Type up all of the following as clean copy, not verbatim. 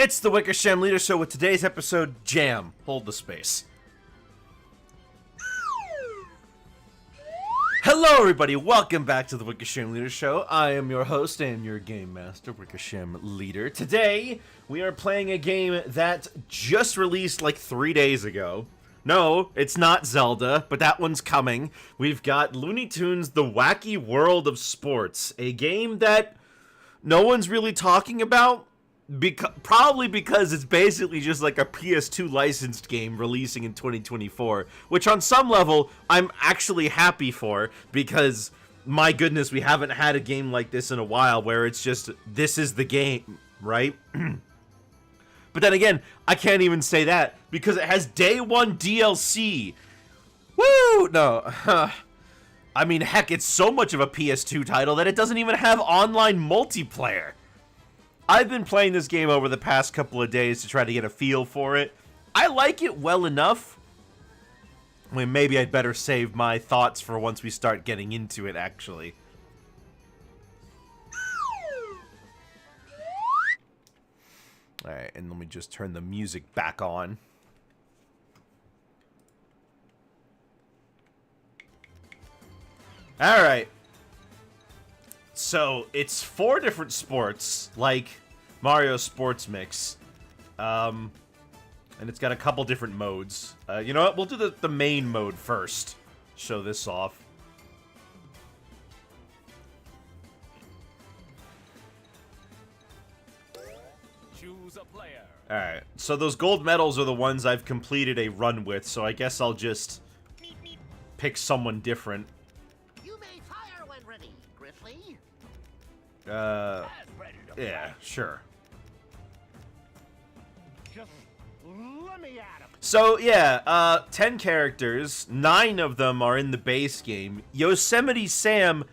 It's the Wickersham Leader Show with today's episode, Jam. Hold the space. Hello everybody, welcome back to the Wickersham Leader Show. I am your host and your game master, Wickersham Leader. Today, we are playing a game that just released like 3 days ago. No, it's not Zelda, but that one's coming. We've got Looney Tunes, The Wacky World of Sports, a game that no one's really talking about. Probably because it's basically just like a PS2 licensed game releasing in 2024, which on some level I'm actually happy for, because my goodness, we haven't had a game like this in a while where it's just, this is the game, right? But then again, I can't even say that because it has day one DLC. Woo! No. I mean, heck, it's so much of a PS2 title that it doesn't even have online multiplayer. I've been playing this game over the past couple of days to try to get a feel for it. I like it well enough. I mean, maybe I'd better save my thoughts for once we start getting into it, actually. Alright, and let me just turn the music back on. Alright. So, it's 4 different sports, like Mario Sports Mix. And it's got a couple different modes. You know what? We'll do the main mode first. Show this off. Choose a player. Alright, so those gold medals are the ones I've completed a run with, so I guess I'll just pick someone different. Yeah, sure. Just let me at him. So, yeah, 10 characters, 9 of them are in the base game. Yosemite Sam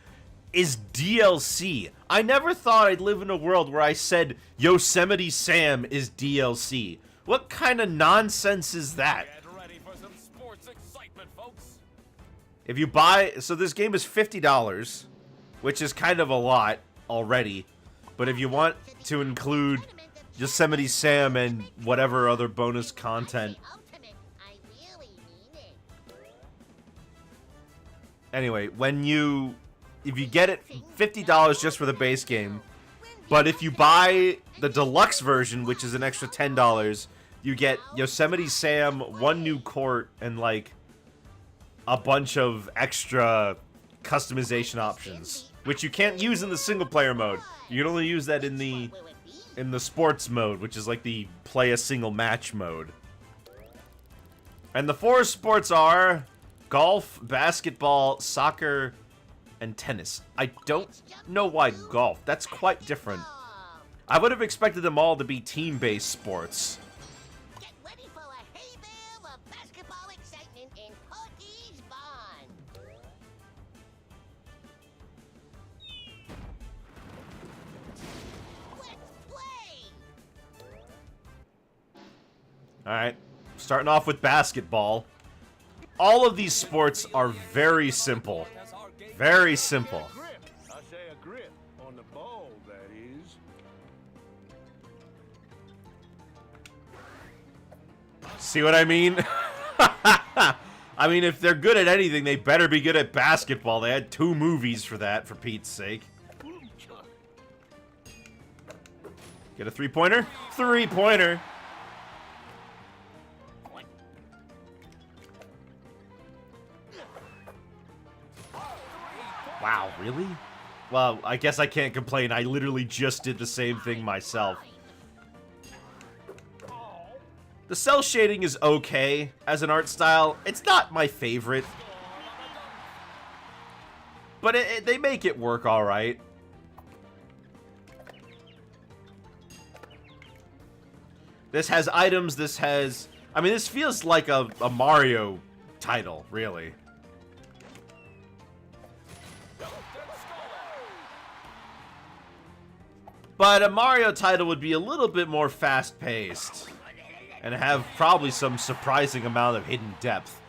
is DLC. I never thought I'd live in a world where I said Yosemite Sam is DLC. What kind of nonsense is that? Get ready for some sports excitement, folks. If you buy, so this game is $50, which is kind of a lot already. But if you want to include Yosemite Sam and whatever other bonus content. Anyway, if you get it $50 just for the base game, but if you buy the deluxe version, which is an extra $10, you get Yosemite Sam, 1 new court, and like a bunch of extra customization options, which you can't use in the single player mode. You can only use that in the sports mode, which is like the play a single match mode. And the 4 sports are golf, basketball, soccer, and tennis. I don't know why golf. That's quite different. I would have expected them all to be team-based sports. Get ready for a hay bale of basketball excitement in Porky's Barn. Let's play. Alright, starting off with basketball. All of these sports are very simple. Very simple. I say a grip on the ball, that is. See what I mean? I mean, if they're good at anything, they better be good at basketball. They had 2 movies for that, for Pete's sake. Get a 3-pointer? 3-pointer! Wow, really? Well, I guess I can't complain. I literally just did the same thing myself. The cell shading is okay as an art style. It's not my favorite. But they make it work alright. This has items, this has... I mean, this feels like a Mario title, really. But a Mario title would be a little bit more fast-paced and have probably some surprising amount of hidden depth.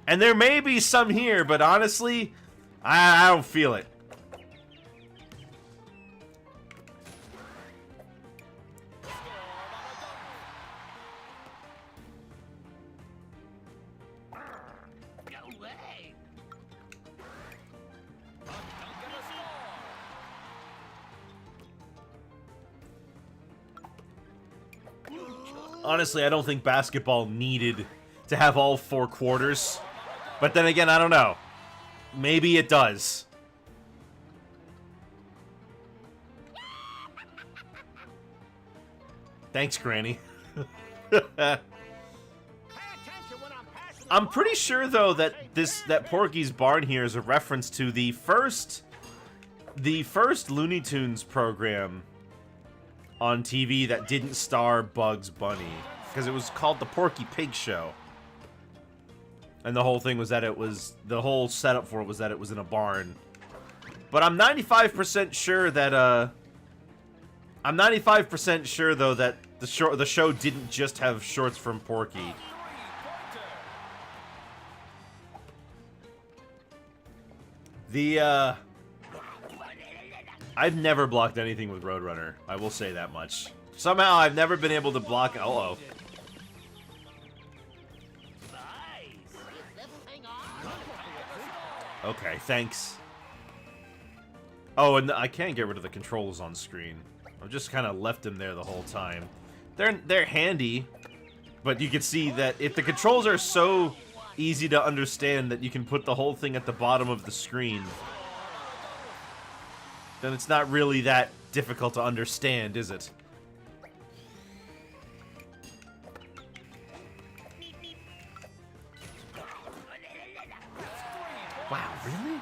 And there may be some here, but honestly, I don't feel it. Honestly, I don't think basketball needed to have all 4 quarters. But then again, I don't know. Maybe it does. Thanks, Granny. I'm pretty sure though that Porky's Barn here is a reference to the first Looney Tunes program on TV that didn't star Bugs Bunny, because it was called the Porky Pig Show. And the whole thing was that the whole setup for it was that it was in a barn. But I'm 95% sure that I'm 95% sure though that the show didn't just have shorts from Porky. I've never blocked anything with Roadrunner. I will say that much. Somehow I've never been able to block. Uh-oh. Okay, thanks. Oh, and I can't get rid of the controls on screen. I've just kind of left them there the whole time. They're handy, but you can see that if the controls are so easy to understand that you can put the whole thing at the bottom of the screen, then it's not really that difficult to understand, is it? Wow, really?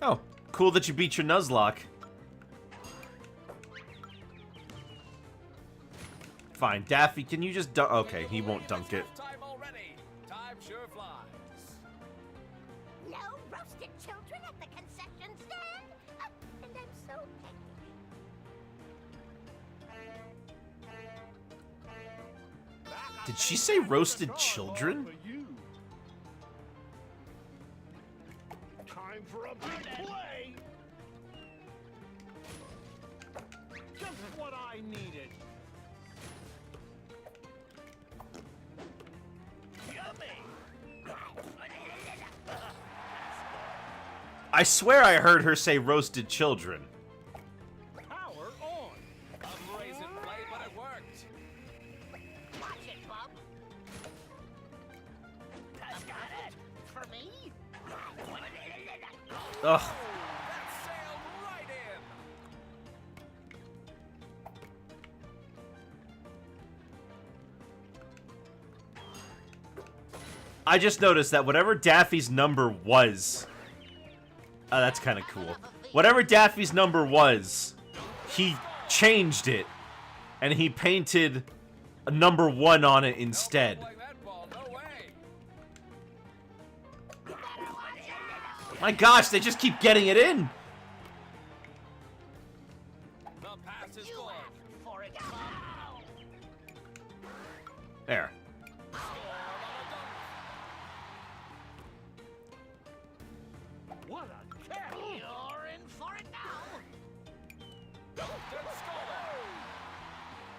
Oh, cool that you beat your Nuzlocke. Fine, Daffy, can you just dunk? Okay, he won't dunk it. Time sure flies. No roasted children at the concession stand? And I'm so picky. Did she say roasted children? Time for a big play. Just what I needed. I swear I heard her say roasted children. Power on. A brazen play, but it worked. Watch it, Bob. I got it. For me? Ugh. That sailed right in. I just noticed that whatever Daffy's number was... Oh, that's kind of cool. Whatever Daffy's number was, he changed it. And he painted a number 1 on it instead. Like that ball, no way. My gosh, they just keep getting it in. The pass is You good. asked for it, Bob. There. What a catch. You're in for it now.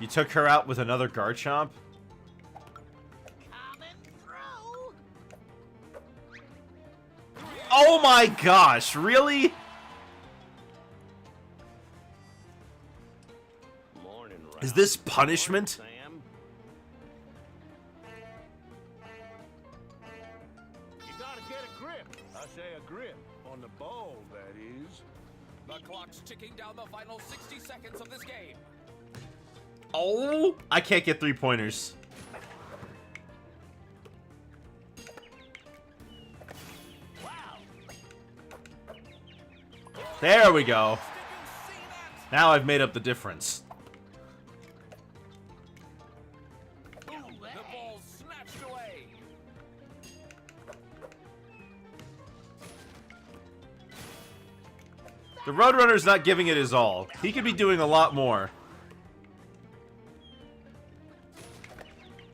You took her out with another Garchomp? Coming through. Oh my gosh, really? Morning, Is this punishment? Sam? You gotta get a grip. I say a grip on the ball, that is. The clock's ticking down the final 60 seconds of this game. Oh, I can't get 3-pointers. There we go. Now I've made up the difference. The ball snatched away. The Roadrunner's not giving it his all. He could be doing a lot more.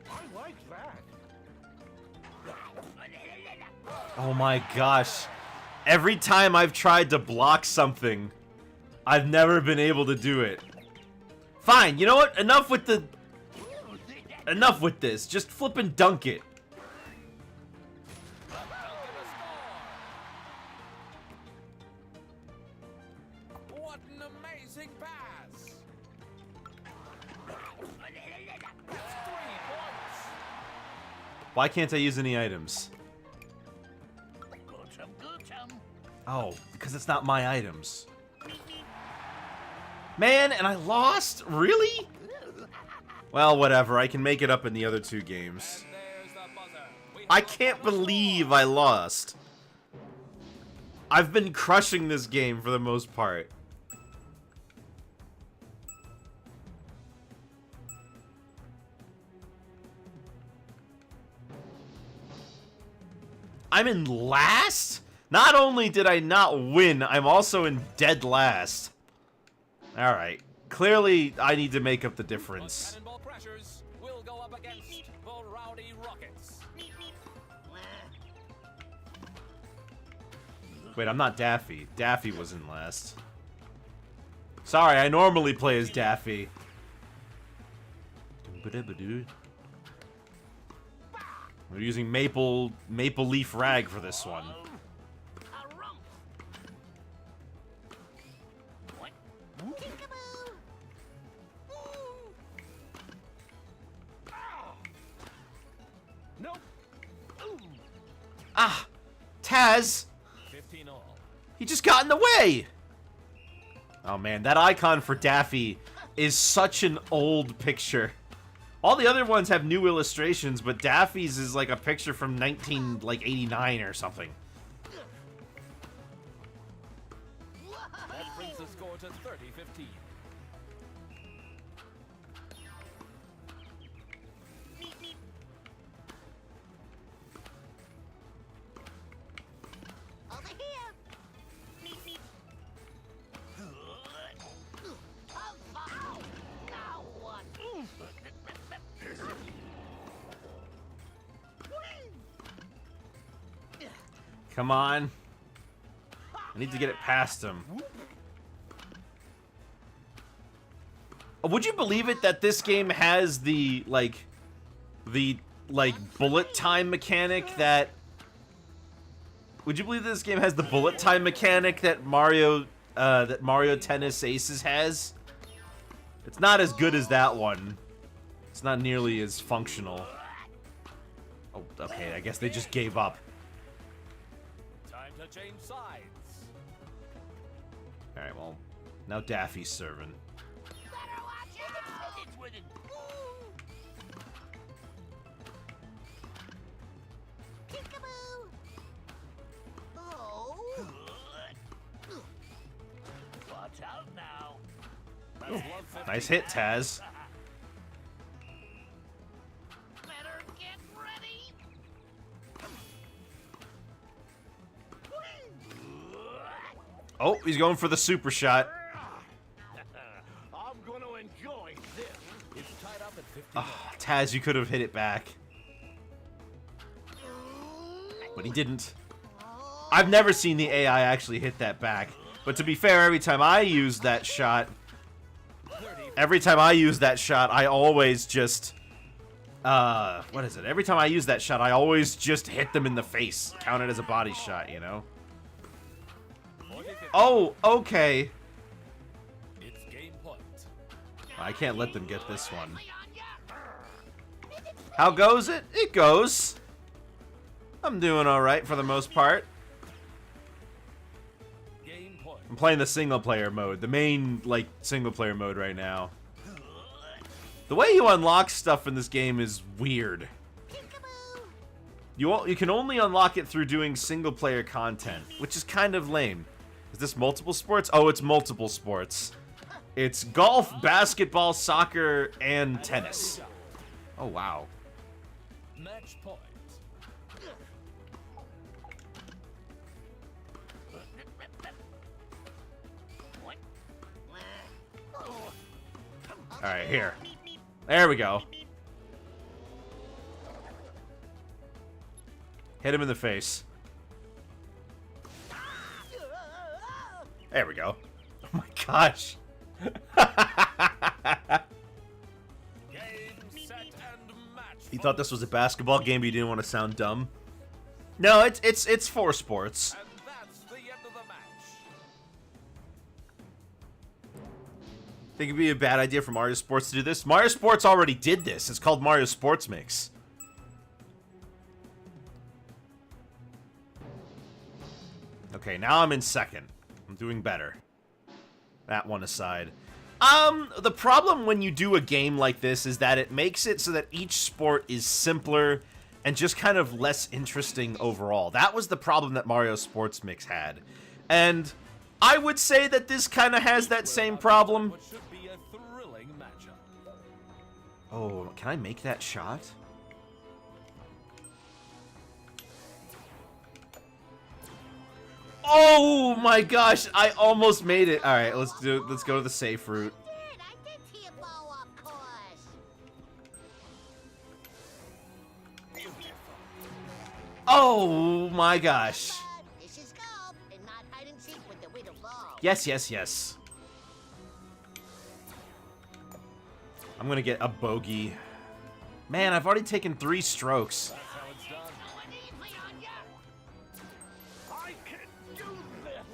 I like that. Oh my gosh. Every time I've tried to block something, I've never been able to do it. Fine, you know what? Enough with this. Just flip and dunk it. What an amazing pass. Why can't I use any items? Oh, because it's not my items. Man, and I lost? Really? Well, whatever. I can make it up in the other 2 games. I can't believe I lost. I've been crushing this game for the most part. I'm in last? Not only did I not win, I'm also in dead last. Alright. Clearly, I need to make up the difference. Cannonball pressures will go up against the Rowdy Rockets. Wait, I'm not Daffy. Daffy was in last. Sorry, I normally play as Daffy. We're using maple leaf rag for this one. Nope. Ah! Taz! 15 all. He just got in the way! Oh man, that icon for Daffy is such an old picture. All the other ones have new illustrations, but Daffy's is like a picture from 1989 or something. That brings the score to 30-15. Over here. Oh, wow. Now what? Come on. I need to get it past him. Would you believe it that this game has the bullet time mechanic that... Would you believe this game has the bullet time mechanic that Mario Tennis Aces has? It's not as good as that one. It's not nearly as functional. Oh, okay, I guess they just gave up. Time to change sides. Alright, well, now Daffy's serving. Better watch out. It's with it. Peekaboo. Oh. Watch out now. That's 150. Nice hit, Taz. Better get ready. Oh, he's going for the super shot. I'm gonna enjoy this. It's tied up at 50. Oh, Taz, you could have hit it back. But he didn't. I've never seen the AI actually hit that back. But to be fair, every time I use that shot, I always just... what is it? Every time I use that shot, I always just hit them in the face. Count it as a body shot, you know? Oh, okay. It's game point. I can't let them get this one. How goes it? It goes. I'm doing alright for the most part. Game point. I'm playing the single player mode. The main, like, single player mode right now. The way you unlock stuff in this game is weird. You can only unlock it through doing single player content, which is kind of lame. Is this multiple sports? Oh, it's multiple sports. It's golf, basketball, soccer, and tennis. Oh, wow. Match point. Alright, here. There we go. Hit him in the face. There we go. Oh my gosh. Game, set, and match. You thought this was a basketball game, but you didn't want to sound dumb? No, it's for sports. And that's the end of the match. Think it'd be a bad idea for Mario Sports to do this? Mario Sports already did this. It's called Mario Sports Mix. Okay, now I'm in second. I'm doing better. That one aside. The problem when you do a game like this is that it makes it so that each sport is simpler and just kind of less interesting overall. That was the problem that Mario Sports Mix had. And I would say that this kind of has that same problem. What should be a thrilling matchup. Oh, can I make that shot? Oh my gosh, I almost made it. All right, let's go to the safe route. I did tee a ball off course. Oh my gosh. This is golf and not hide and seek with the widow ball. Yes, yes, yes. I'm gonna get a bogey. Man, I've already taken 3 strokes. That's how it's done. Going easy on ya. I can do this.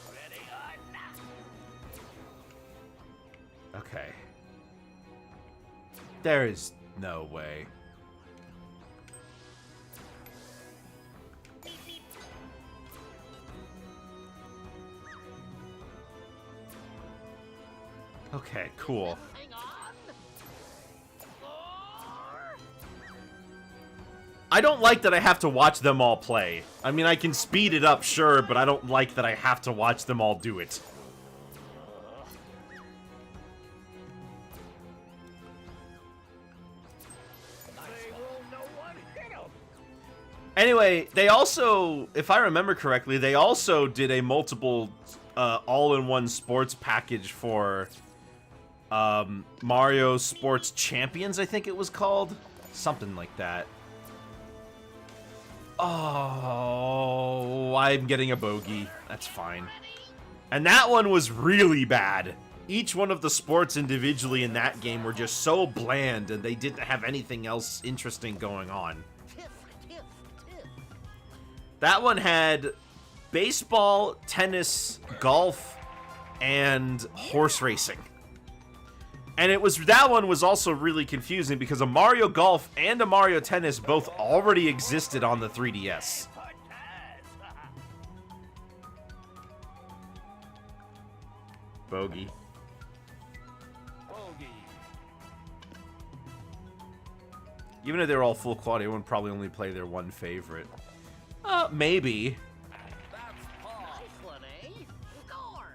Ready or not. Okay. There is no way. Okay, cool. Hang on. I don't like that I have to watch them all play. I mean, I can speed it up, sure, but I don't like that I have to watch them all do it. They will no one hit 'em. Anyway, they also, if I remember correctly, they also did a multiple all-in-one sports package for Mario Sports Champions, I think it was called. Something like that. Oh, I'm getting a bogey. That's fine. And that one was really bad. Each one of the sports individually in that game were just so bland, and they didn't have anything else interesting going on. Tiff, tiff, tiff. That one had baseball, tennis, golf, and horse racing. And that one was also really confusing because a Mario Golf and a Mario Tennis both already existed on the 3DS. Bogey. Bogey. Even if they're all full quality, I would probably only play their one favorite. Maybe. Nice one, eh? Score.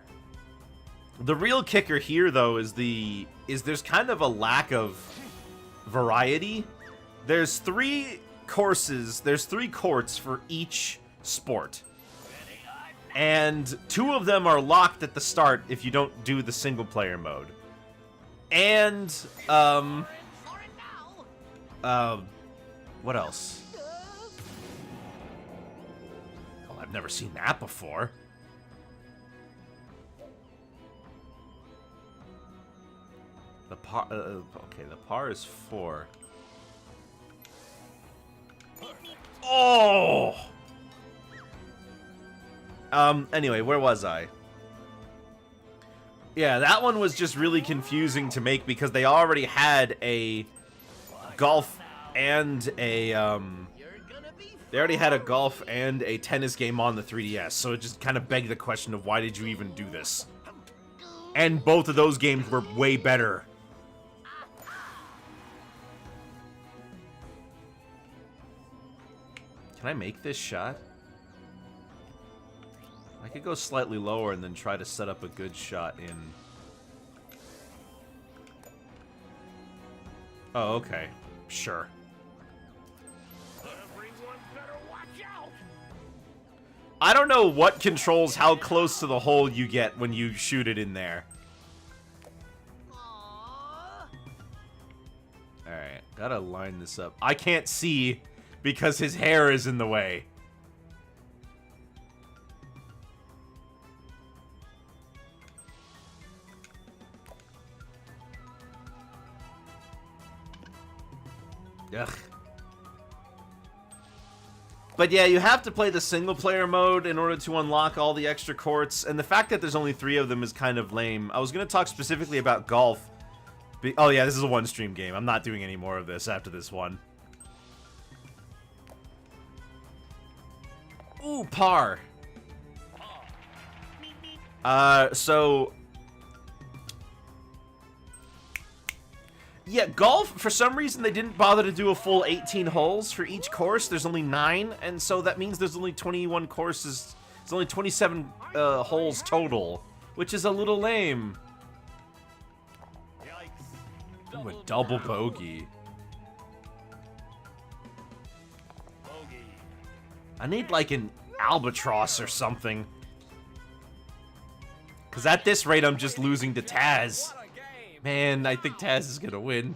The real kicker here, though, is there's kind of a lack of variety. There's 3 courses, there's 3 courts for each sport. And 2 of them are locked at the start if you don't do the single player mode. And, Score it now. what else? Oh, I've never seen that before. The par, okay, the par is 4. Oh! Anyway, where was I? Yeah, that one was just really confusing to make because they already had a golf and a, You're gonna be they already had a golf and a tennis game on the 3DS, so it just kind of begged the question of why did you even do this? And both of those games were way better. Can I make this shot? I could go slightly lower and then try to set up a good shot in... Oh, okay. Sure. Everyone better watch out. I don't know what controls how close to the hole you get when you shoot it in there. Aww. Alright, gotta line this up. I can't see because his hair is in the way. Ugh. But yeah, you have to play the single player mode in order to unlock all the extra courts, and the fact that there's only 3 of them is kind of lame. I was going to talk specifically about golf. Oh yeah, this is a one-stream game. I'm not doing any more of this after this one. Ooh, par. So... Yeah, golf, for some reason, they didn't bother to do a full 18 holes for each course. There's only 9, and so that means there's only 21 courses. There's only 27 holes total, which is a little lame. Ooh, a double bogey. I need, like, an albatross or something. Because at this rate, I'm just losing to Taz. Man, I think Taz is gonna win.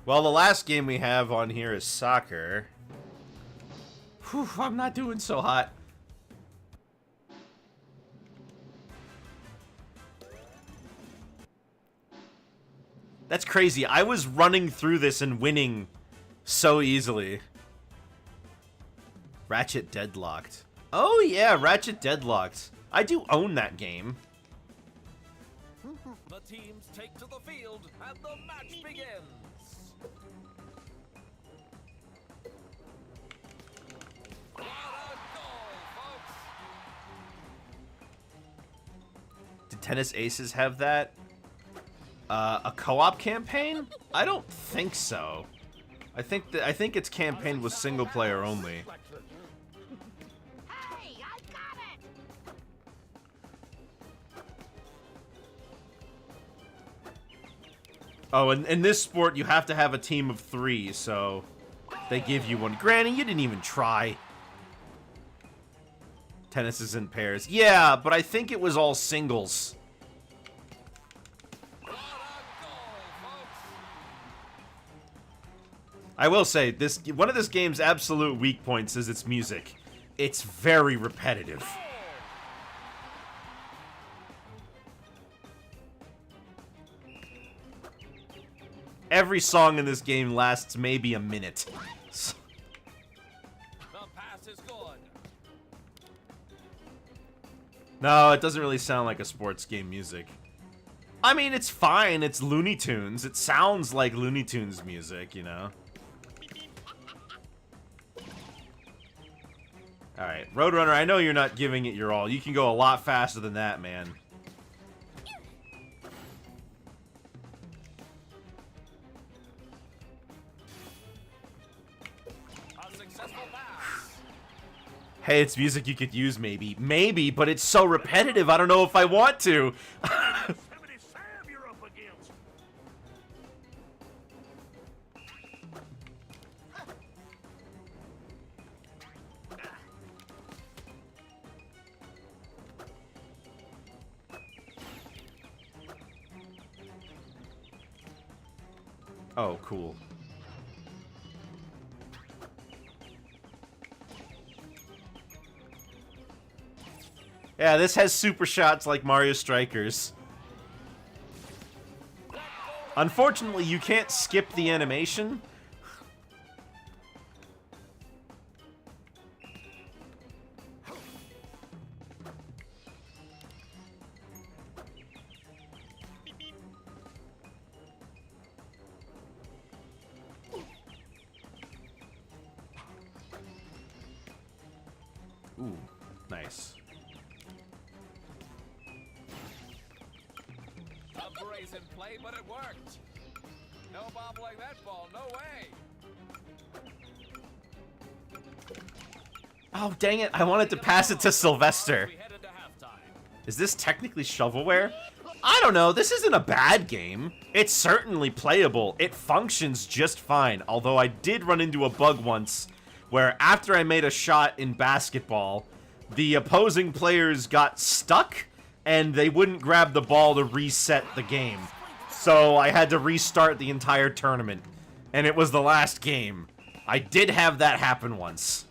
Well, the last game we have on here is soccer. Whew, I'm not doing so hot. That's crazy. I was running through this and winning so easily. Ratchet Deadlocked. Oh yeah, Ratchet Deadlocked. I do own that game. The teams take to the field and the match begins. What a goal, folks! Did Tennis Aces have that? A co-op campaign? I don't think so. I think its campaign was single player only. Hey, I got it! Oh, and in this sport, you have to have a team of 3, so they give you one. Granny, you didn't even try. Tennis is in pairs. Yeah, but I think it was all singles. I will say, one of this game's absolute weak points is its music. It's very repetitive. Every song in this game lasts maybe a minute. The pass is good. No, it doesn't really sound like a sports game music. I mean, it's fine. It's Looney Tunes. It sounds like Looney Tunes music, you know? Alright, Roadrunner, I know you're not giving it your all. You can go a lot faster than that, man. A successful pass. Hey, it's music you could use, maybe. Maybe, but it's so repetitive, I don't know if I want to. Yosemite Sam you're up against. Oh, cool. Yeah, this has super shots like Mario Strikers. Unfortunately, you can't skip the animation. Ooh, nice. A brazen play, but it worked. No bobbling that ball, no way. Oh, dang it. I wanted to pass it to Sylvester. We head into halftime. Is this technically shovelware? I don't know. This isn't a bad game. It's certainly playable. It functions just fine. Although I did run into a bug once where after I made a shot in basketball, the opposing players got stuck and they wouldn't grab the ball to reset the game. So I had to restart the entire tournament. And it was the last game. I did have that happen once.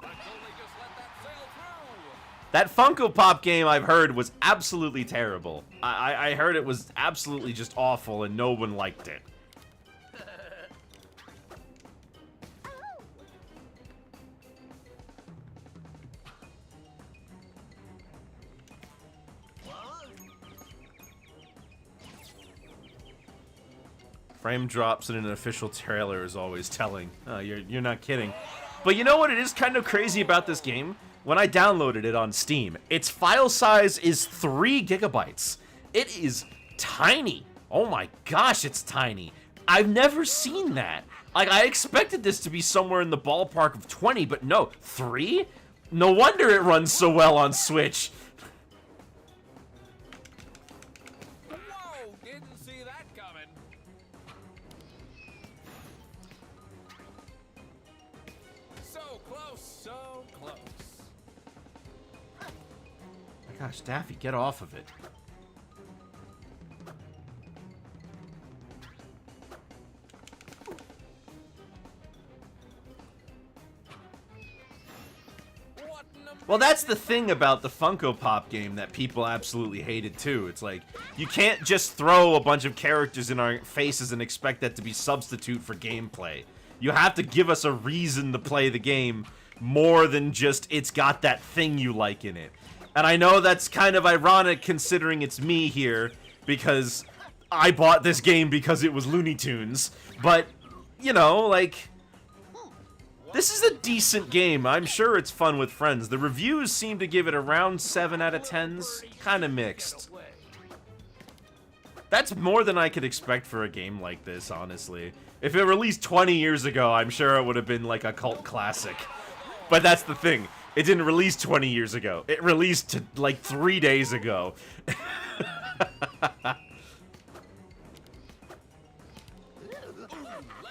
Only just let that sail through. That Funko Pop game I've heard was absolutely terrible. I heard it was absolutely just awful and no one liked it. Frame drops in an official trailer is always telling. Oh, you're not kidding. But you know what it is kind of crazy about this game? When I downloaded it on Steam, its file size is 3 gigabytes. It is tiny. Oh my gosh, it's tiny. I've never seen that. Like, I expected this to be somewhere in the ballpark of 20, but no, 3? No wonder it runs so well on Switch. Whoa! Didn't see that coming. So close, so close. My gosh, Daffy, get off of it. Well, that's the thing about the Funko Pop game that people absolutely hated too. It's like, you can't just throw a bunch of characters in our faces and expect that to be substitute for gameplay. You have to give us a reason to play the game more than just it's got that thing you like in it. And I know that's kind of ironic considering it's me here, because I bought this game because it was Looney Tunes. But, you know, like... this is a decent game. I'm sure it's fun with friends. The reviews seem to give it around 7 out of 10s. Kind of mixed. That's more than I could expect for a game like this, honestly. If it released 20 years ago, I'm sure it would have been like a cult classic. But that's the thing. It didn't release 20 years ago. It released like 3 days ago.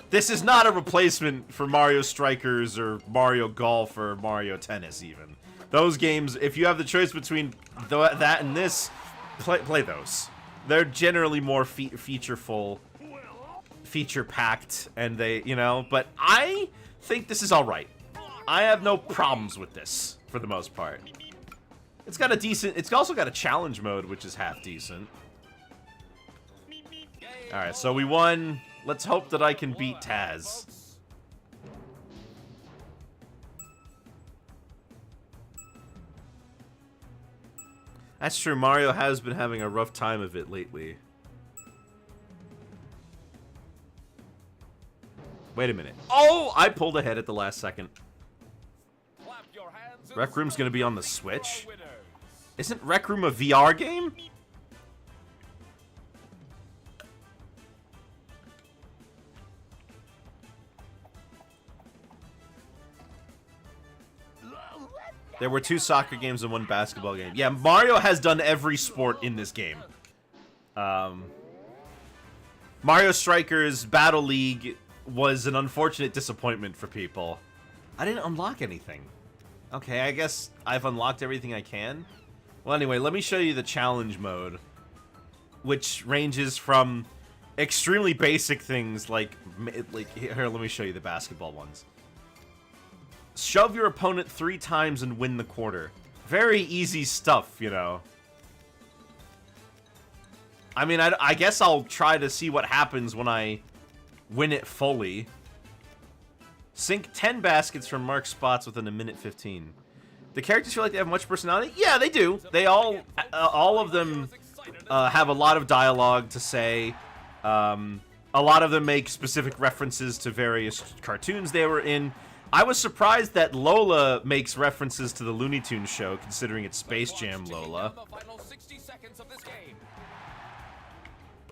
This is not a replacement for Mario Strikers or Mario Golf or Mario Tennis, even. Those games, if you have the choice between that and this, play those. They're generally more featureful, feature-packed, and they, you know, but I think this is alright. I have no problems with this, for the most part. It's got a decent, it's also got a challenge mode, which is half decent. Alright, so we won. Let's hope that I can beat Taz. That's true, Mario has been having a rough time of it lately. Wait a minute. Oh, I pulled ahead at the last second. Rec Room's gonna be on the Switch? Isn't Rec Room a VR game? There were 2 soccer games and 1 basketball game. Yeah, Mario has done every sport in this game. Mario Strikers Battle League was an unfortunate disappointment for people. I didn't unlock anything. Okay, I guess I've unlocked everything I can. Well, anyway, let me show you the challenge mode, which ranges from extremely basic things like here, let me show you the basketball ones. Shove your opponent 3 times and win the quarter. Very easy stuff, you know. I mean, I guess I'll try to see what happens when I win it fully. Sink 10 baskets from marked spots within a minute 15. The characters feel like they have much personality? Yeah, they do. They all of them have a lot of dialogue to say. A lot of them make specific references to various cartoons they were in. I was surprised that Lola makes references to the Looney Tunes show, considering it's Space Jam Lola.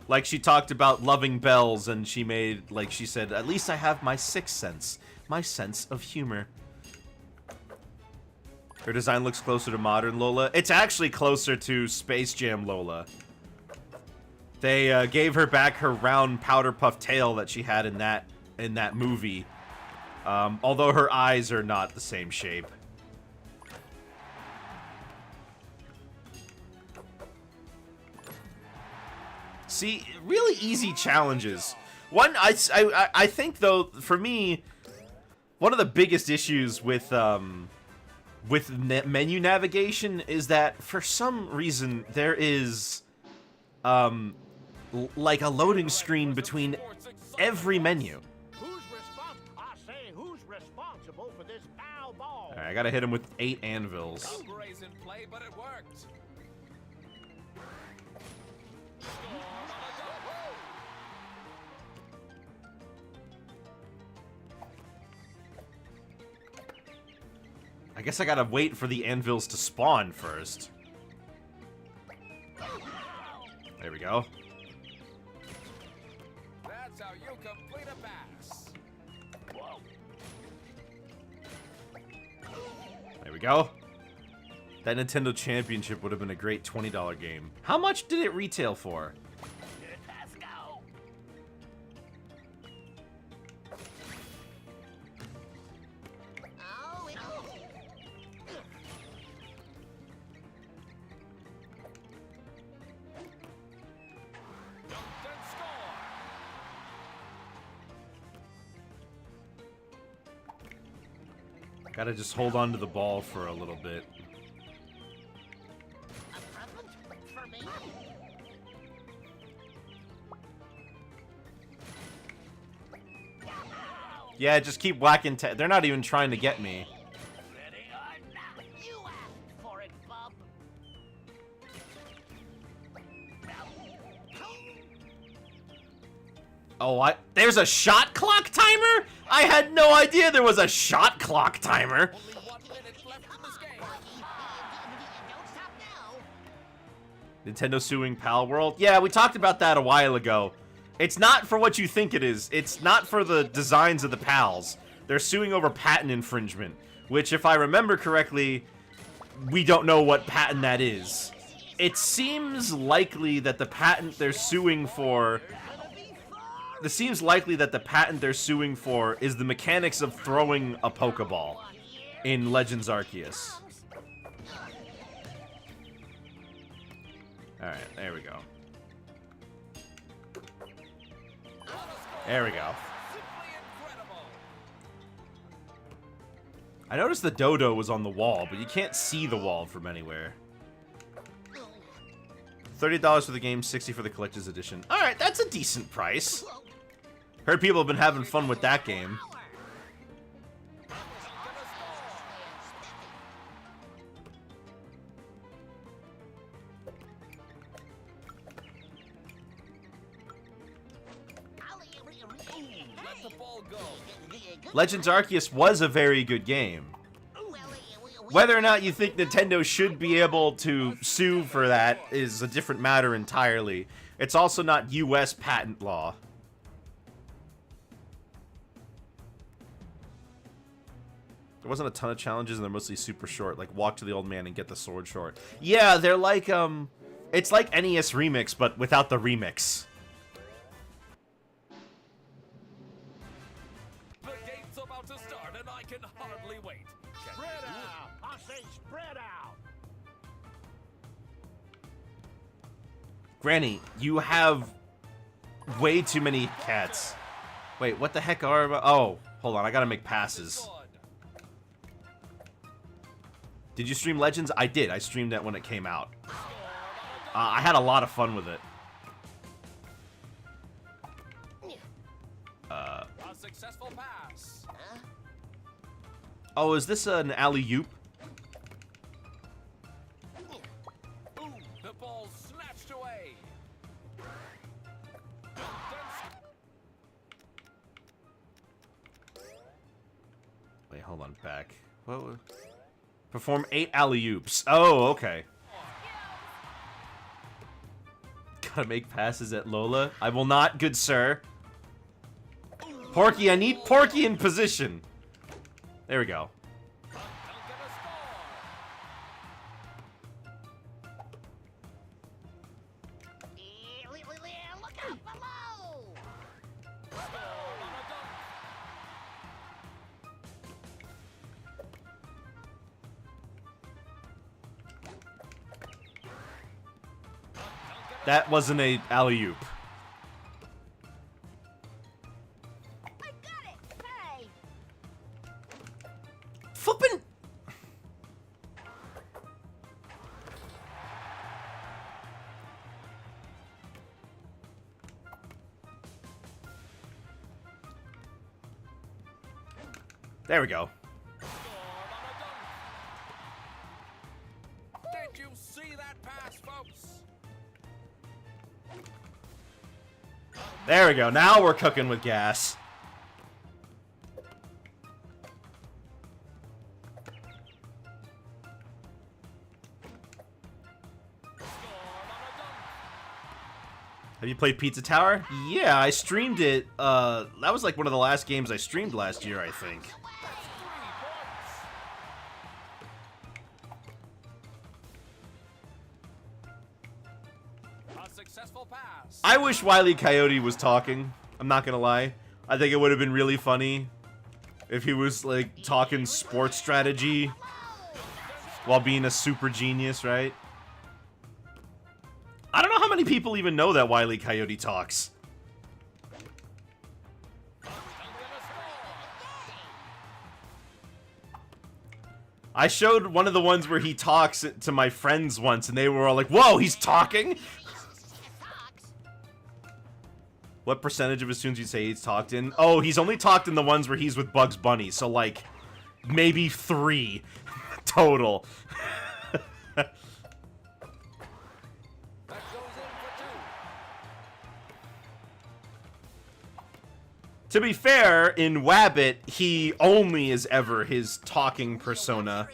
Like, she talked about loving bells, and she made, like, she said, at least I have my 6th sense. My sense of humor. Her design looks closer to modern Lola. It's actually closer to Space Jam Lola. They gave her back her round powder puff tail that she had in that movie. Although her eyes are not the same shape. See, really easy challenges. One, I think though, for me, one of the biggest issues with menu navigation is that for some reason there is, like a loading screen between every menu. Alright, I gotta hit him with 8 anvils. Play, but it worked. I guess I gotta wait for the anvils to spawn first. There we go. That's how you complete a pass. There we go. That Nintendo Championship would have been a great $20 game. How much did it retail for? Let's go. Oh, Dunked and score. Gotta just hold on to the ball for a little bit. a present for me? Yeah, just keep whacking. They're not even trying to get me. Ready or not? You asked for it, bub. Oh, there's a shot clock timer? I had no idea there was a shot clock timer. Only 1 minute left in this game. Don't stop now. Nintendo suing Pal World? Yeah, we talked about that a while ago. It's not for what you think it is. It's not for the designs of the pals. They're suing over patent infringement, which, if I remember correctly, we don't know what patent that is. It seems likely that the patent they're suing for... It seems likely that the patent they're suing for is the mechanics of throwing a Pokeball in Legends Arceus. Alright, there we go. There we go. Simply incredible. I noticed the dodo was on the wall, but you can't see the wall from anywhere. $30 for the game, $60 for the collector's edition. Alright, that's a decent price. Heard people have been having fun with that game. Let the ball go. Legends Arceus was a very good game. Whether or not you think Nintendo should be able to sue for that is a different matter entirely. It's also not US patent law. There wasn't a ton of challenges, and they're mostly super short, like walk to the old man and get the sword short. Yeah, they're like, it's like NES Remix, but without the remix. The game's about to start, and I can hardly wait. Spread out. I say spread out. Granny, you have way too many cats. Wait, what the heck are... Oh, hold on, I gotta make passes. Good. Did you stream Legends? I did. I streamed it when it came out. I had a lot of fun with it. A successful pass. Oh, is this an alley-oop? Ooh, the ball snatched away. Wait, hold on. Back. What? Perform 8 alley-oops. Oh, okay. Gotta make passes at Lola. I will not, good sir. Porky, I need Porky in position. There we go. Look out below! That wasn't a alley-oop. I got it! Hey! Flippin'. There we go. Did you see that pass, folks? There we go. Now we're cooking with gas. Have you played Pizza Tower? Yeah, I streamed it. That was like one of the last games I streamed last year, I think. A successful pass. I wish Wile E. Coyote was talking. I'm not gonna lie. I think it would have been really funny if he was like talking sports strategy while being a super genius, right? I don't know how many people even know that Wile E. Coyote talks. I showed one of the ones where he talks to my friends once, and they were all like, "Whoa, he's talking?" What percentage of his tunes you say he's talked in? Oh, he's only talked in the ones where he's with Bugs Bunny, so like maybe 3 total. To be fair, in Wabbit, he only is ever his talking persona.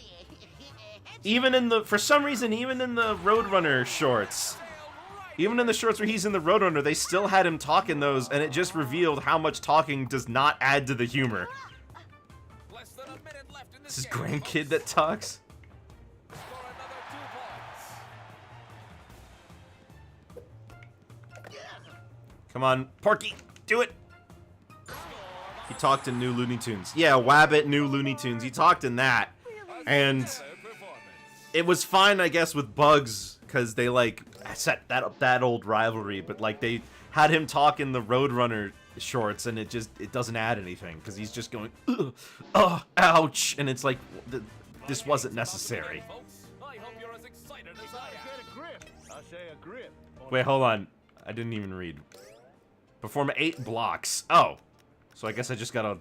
Even in the, for some reason, even in the Roadrunner shorts, even in the shorts where he's in the Roadrunner, they still had him talk in those, and it just revealed how much talking does not add to the humor. This is grandkid that talks? Come on, Porky, do it! He talked in New Looney Tunes. Yeah, Wabbit, New Looney Tunes. He talked in that. And it was fine, I guess, with Bugs, because they, like, set that old rivalry. But, like, they had him talk in the Roadrunner shorts, and it doesn't add anything, because he's just going, ugh, oh, ouch. And it's like, this wasn't necessary. Wait, hold on. I didn't even read. Perform 8 blocks. Oh. So I guess I just gotta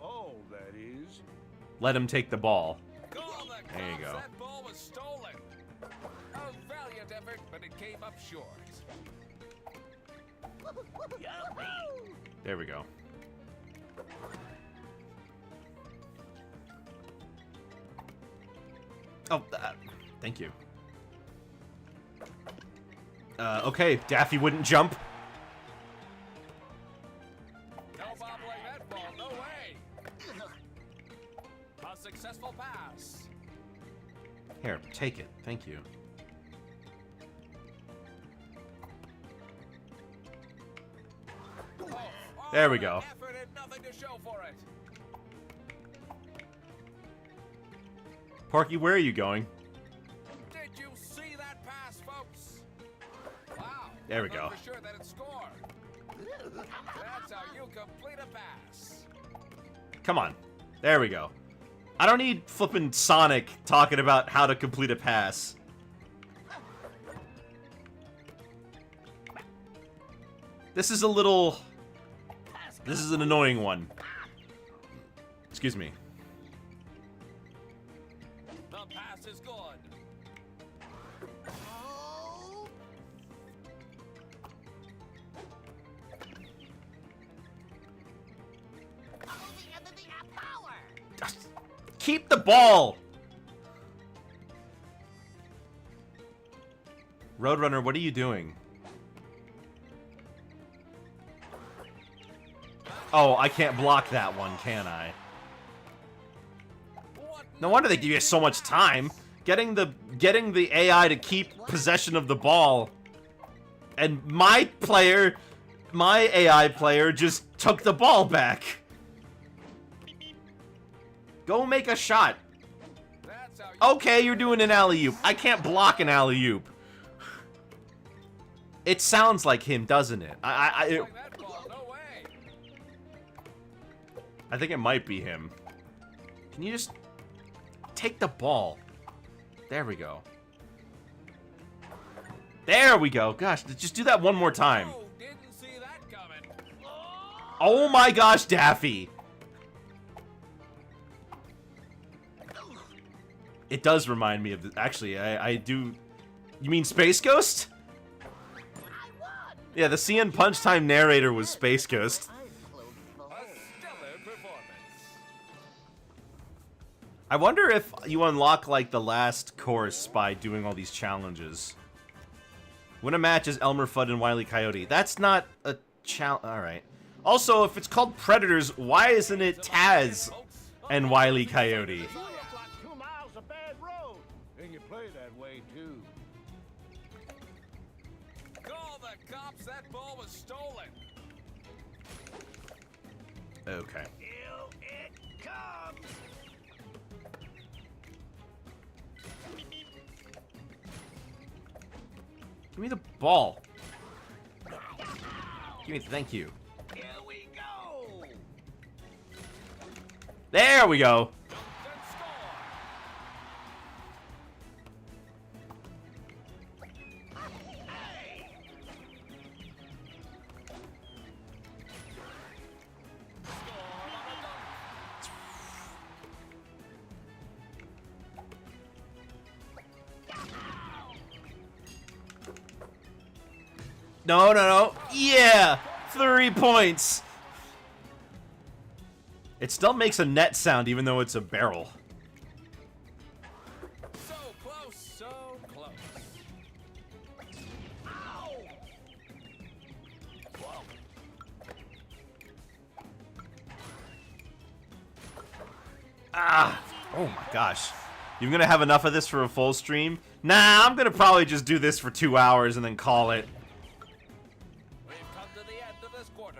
let him take the ball. There you go. That ball was stolen. A valiant effort, but it came up short. There we go. Oh, thank you. Okay, Daffy wouldn't jump. Successful pass. Here, take it. Thank you. There we go. Effort and nothing to show for it. Porky, where are you going? Did you see that pass, folks? Wow. There we go. For sure that it scored. That's how you complete a pass. Come on. There we go. I don't need flippin' Sonic talking about how to complete a pass. This is an annoying one. Excuse me. The pass is good. Keep the ball! Roadrunner, what are you doing? Oh, I can't block that one, can I? No wonder they give you so much time. Getting the AI to keep possession of the ball. And my AI player just took the ball back. Go make a shot. Okay, you're doing an alley-oop. I can't block an alley-oop. It sounds like him, doesn't it? I think it might be him. Can you just take the ball? There we go. There we go. Gosh, just do that one more time. Didn't see that coming. Oh my gosh, Daffy. It does remind me of the, actually, I do. You mean Space Ghost? Yeah, the CN Punch Time narrator was Space Ghost. I wonder if you unlock, like, the last course by doing all these challenges. Win a match as Elmer Fudd and Wile E. Coyote. That's not a challenge. Alright. Also, if it's called Predators, why isn't it Taz and Wile E. Coyote? You look like 2 miles of bad road. And you play that way, too. Call the cops, that ball was stolen. Okay. Here it comes. Give me the ball. Give me, thank you. Here we go. There we go. Good score. No, no, no. Yeah! 3 points. It still makes a net sound even though it's a barrel. So close, so close. Ah! Oh my gosh. You're gonna have enough of this for a full stream? Nah, I'm gonna probably just do this for 2 hours and then call it. We've come to the end of this quarter.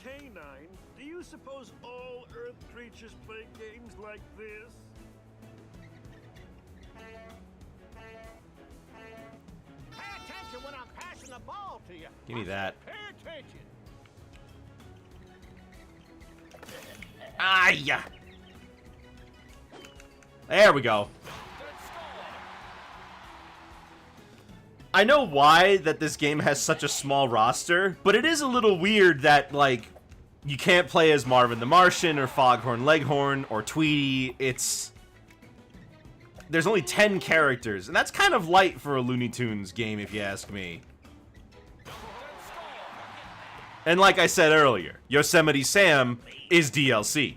Canine, do you suppose all Earth creatures play games like this? Pay attention when I'm passing the ball to you. Give me that. Pay attention. Ah, yeah. There we go. I know why that this game has such a small roster, but it is a little weird that, like, you can't play as Marvin the Martian or Foghorn Leghorn or Tweety. There's only 10 characters, and that's kind of light for a Looney Tunes game, if you ask me. And like I said earlier, Yosemite Sam is DLC.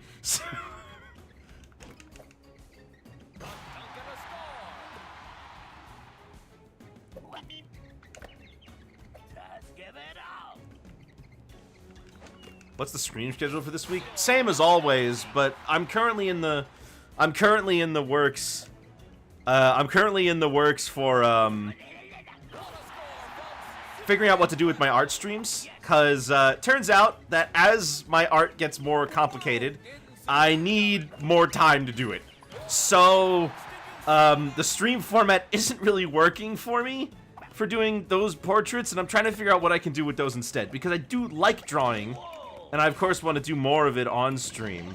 What's the stream schedule for this week? Same as always, but I'm currently in the works. I'm currently in the works for figuring out what to do with my art streams, because turns out that as my art gets more complicated, I need more time to do it. So, the stream format isn't really working for me for doing those portraits, and I'm trying to figure out what I can do with those instead, because I do like drawing, and I of course want to do more of it on stream,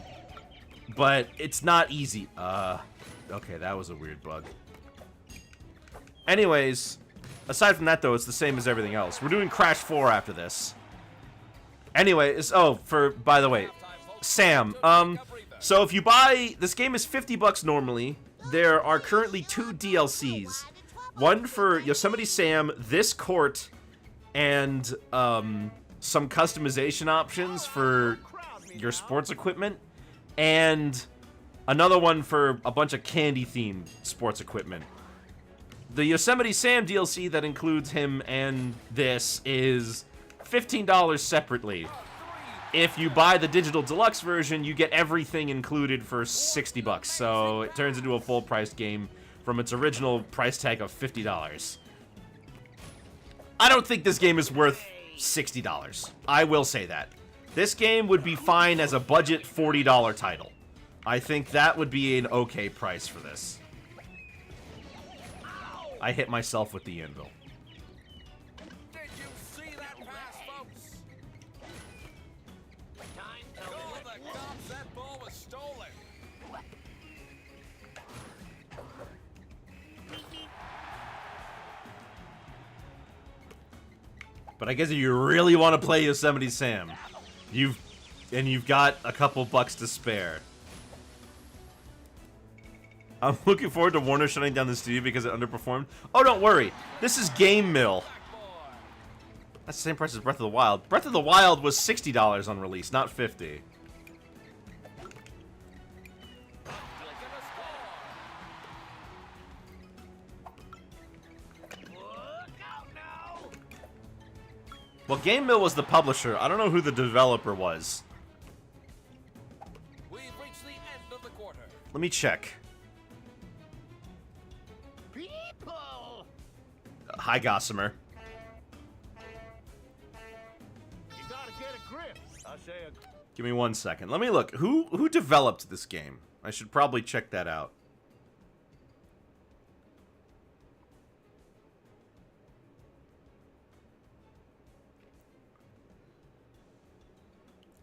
but it's not easy. Okay, that was a weird bug. Anyways, aside from that, though, it's the same as everything else. We're doing Crash 4 after this. Anyways, by the way, Sam, so if you buy, this game is $50 normally. There are currently 2 DLCs. One for Yosemite Sam, this court, and, some customization options for your sports equipment, and another one for a bunch of candy-themed sports equipment. The Yosemite Sam DLC that includes him and this is $15 separately. If you buy the digital deluxe version, you get everything included for $60, so it turns into a full-priced game from its original price tag of $50. I don't think this game is worth $60. I will say that. This game would be fine as a budget $40 title. I think that would be an okay price for this. I hit myself with the anvil. Did you see that pass, folks? Call the cops, that ball was stolen. But I guess if you really want to play Yosemite Sam, you've got a couple bucks to spare. I'm looking forward to Warner shutting down the studio because it underperformed. Oh, don't worry. This is Game Mill. That's the same price as Breath of the Wild. Breath of the Wild was $60 on release, not $50. Well, Game Mill was the publisher. I don't know who the developer was. We've reached the end of the quarter. Let me check. People! Hi, Gossamer. You gotta get a grip. I say a Give me 1 second. Let me look. Who developed this game? I should probably check that out.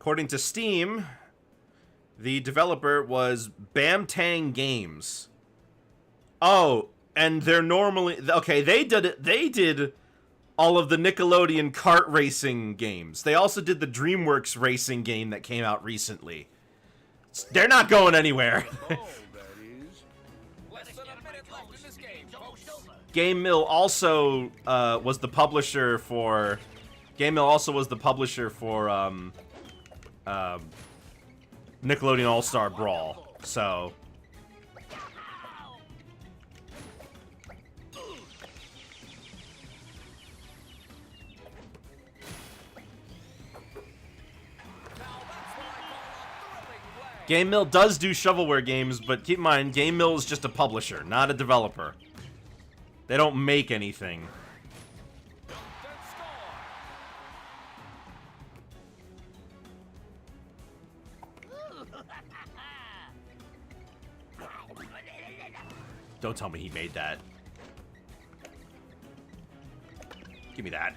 According to Steam, the developer was Bamtang Games. Oh, and they're normally okay. They did it. They did all of the Nickelodeon kart racing games. They also did the DreamWorks racing game that came out recently. They're not going anywhere. ball, that is. Less than a minute left in this game, folks. Game Mill also was the publisher for. Game Mill also was the publisher for Nickelodeon All-Star Brawl. So. Game Mill does do shovelware games, but keep in mind, Game Mill is just a publisher, not a developer. They don't make anything. Don't tell me he made that. Give me that.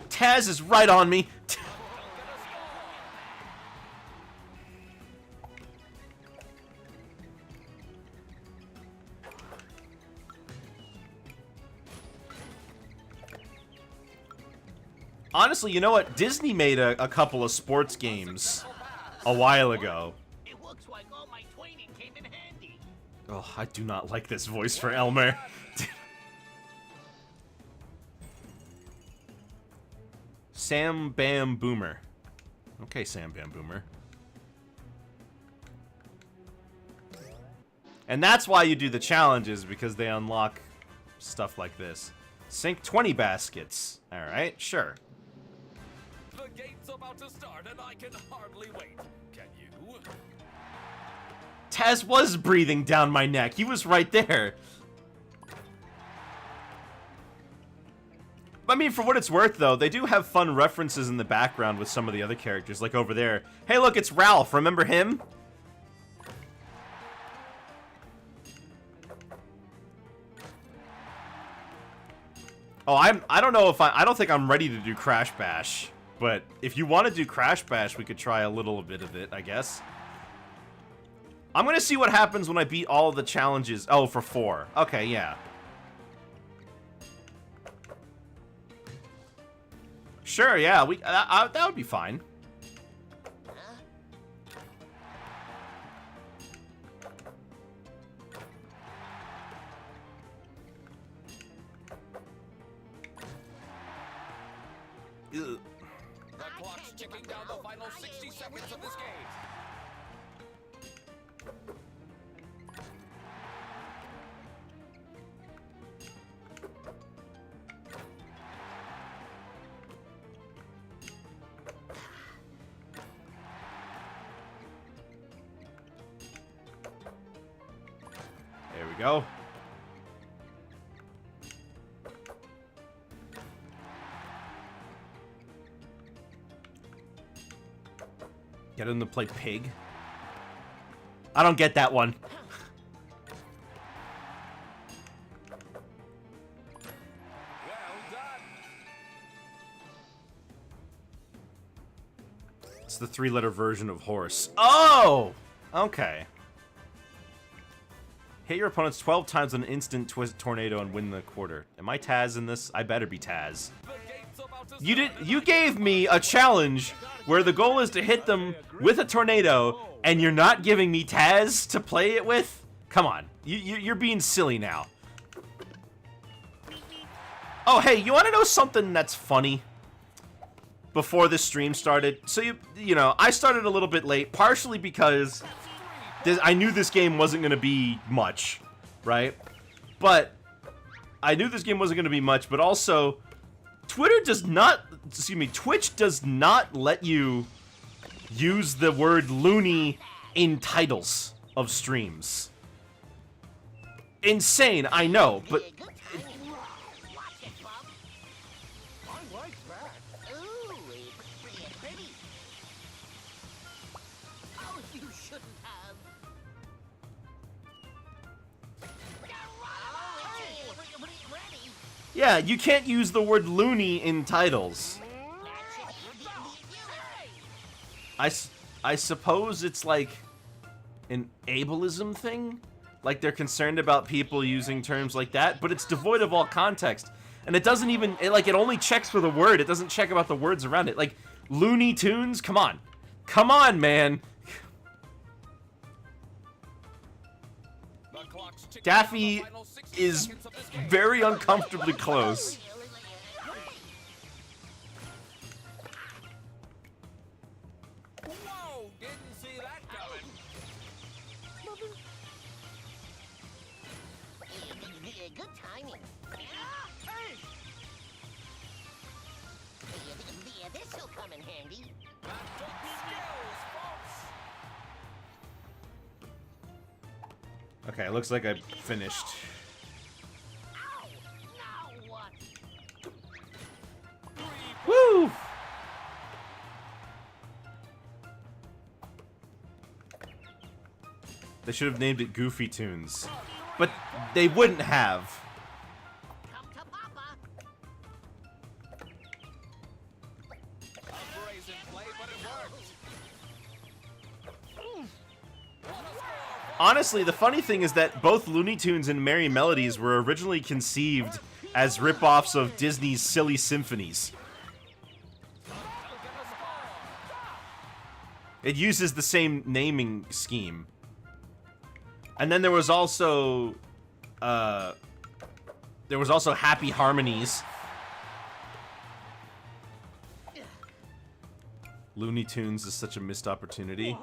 Taz is right on me. Honestly, you know what? Disney made a couple of sports games a while ago. It looks like all my training came in handy. Oh, I do not like this voice for Elmer. Sam Bam Boomer. Okay, Sam Bam Boomer. And that's why you do the challenges, because they unlock stuff like this. Sink 20 baskets. Alright, sure. The game's about to start, and I can hardly wait. Can you? Taz was breathing down my neck. He was right there. I mean, for what it's worth, though, they do have fun references in the background with some of the other characters, like over there. Hey, look, it's Ralph. Remember him? Oh, I don't know if I don't think I'm ready to do Crash Bash, but if you want to do Crash Bash, we could try a little bit of it, I guess. I'm gonna see what happens when I beat all the challenges. Oh, for 4. Okay, yeah. Sure, yeah, that would be fine. Ugh. The clock's ticking down the final 60 seconds of this game. There we go. Get him to play pig. I don't get that one. Well done. It's the 3-letter version of horse. Oh! Okay. Hit your opponents 12 times on an instant twist tornado and win the quarter. Am I Taz in this? I better be Taz. The game's about to You start, did. You gave me a challenge where the goal is to hit them with a tornado, and you're not giving me Taz to play it with? Come on, you're being silly now. Oh, hey, you want to know something that's funny? Before this stream started, so you know, I started a little bit late, partially because I knew this game wasn't going to be much, right? But I knew this game wasn't going to be much, but also Twitter does not, excuse me, Twitch does not let you use the word loony in titles of streams. Insane, I know, but Good timing. Watch it, Bob. I like that. Ooh, it's pretty. Oh, you shouldn't have. Oh, it's ready. yeah, you can't use the word loony in titles. I suppose it's like an ableism thing? Like they're concerned about people using terms like that, but it's devoid of all context. And it doesn't even, it only checks for the word. It doesn't check about the words around it. Like, Looney Tunes? Come on. Come on, man. The clock's ticking Daffy down the final 60 is seconds of this game. very uncomfortably close. Whoa! Didn't see that coming. Good timing. Hey! This'll come in handy. That took skills, folks. Okay, it looks like I finished. Ow! Now what? Woo! They should have named it Goofy Tunes. But they wouldn't have. Come to Papa. A brazen play, but it worked. What a score! Honestly, the funny thing is that both Looney Tunes and Merry Melodies were originally conceived as rip-offs of Disney's Silly Symphonies. It uses the same naming scheme. And then there was also Happy Harmonies. Looney Tunes is such a missed opportunity.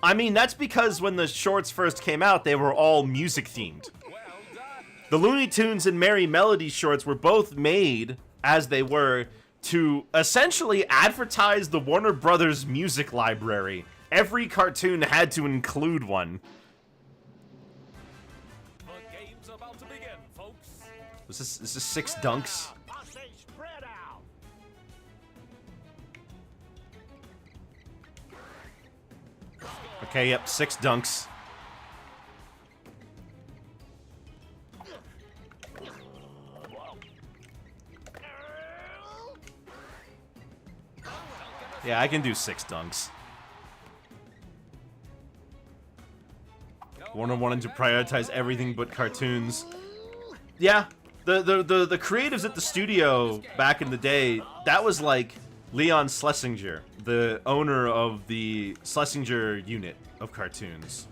I mean, that's because when the shorts first came out, they were all music themed. Well done. The Looney Tunes and Merry Melody shorts were both made, as they were, to essentially advertise the Warner Brothers music library. Every cartoon had to include one. The game's about to begin, folks. Is this 6 dunks? I say spread out. Okay, yep, 6 dunks. Yeah, I can do 6 dunks. Warner wanted to prioritize everything but cartoons. Yeah, the creatives at the studio back in the day, that was like Leon Schlesinger, the owner of the Schlesinger unit of cartoons.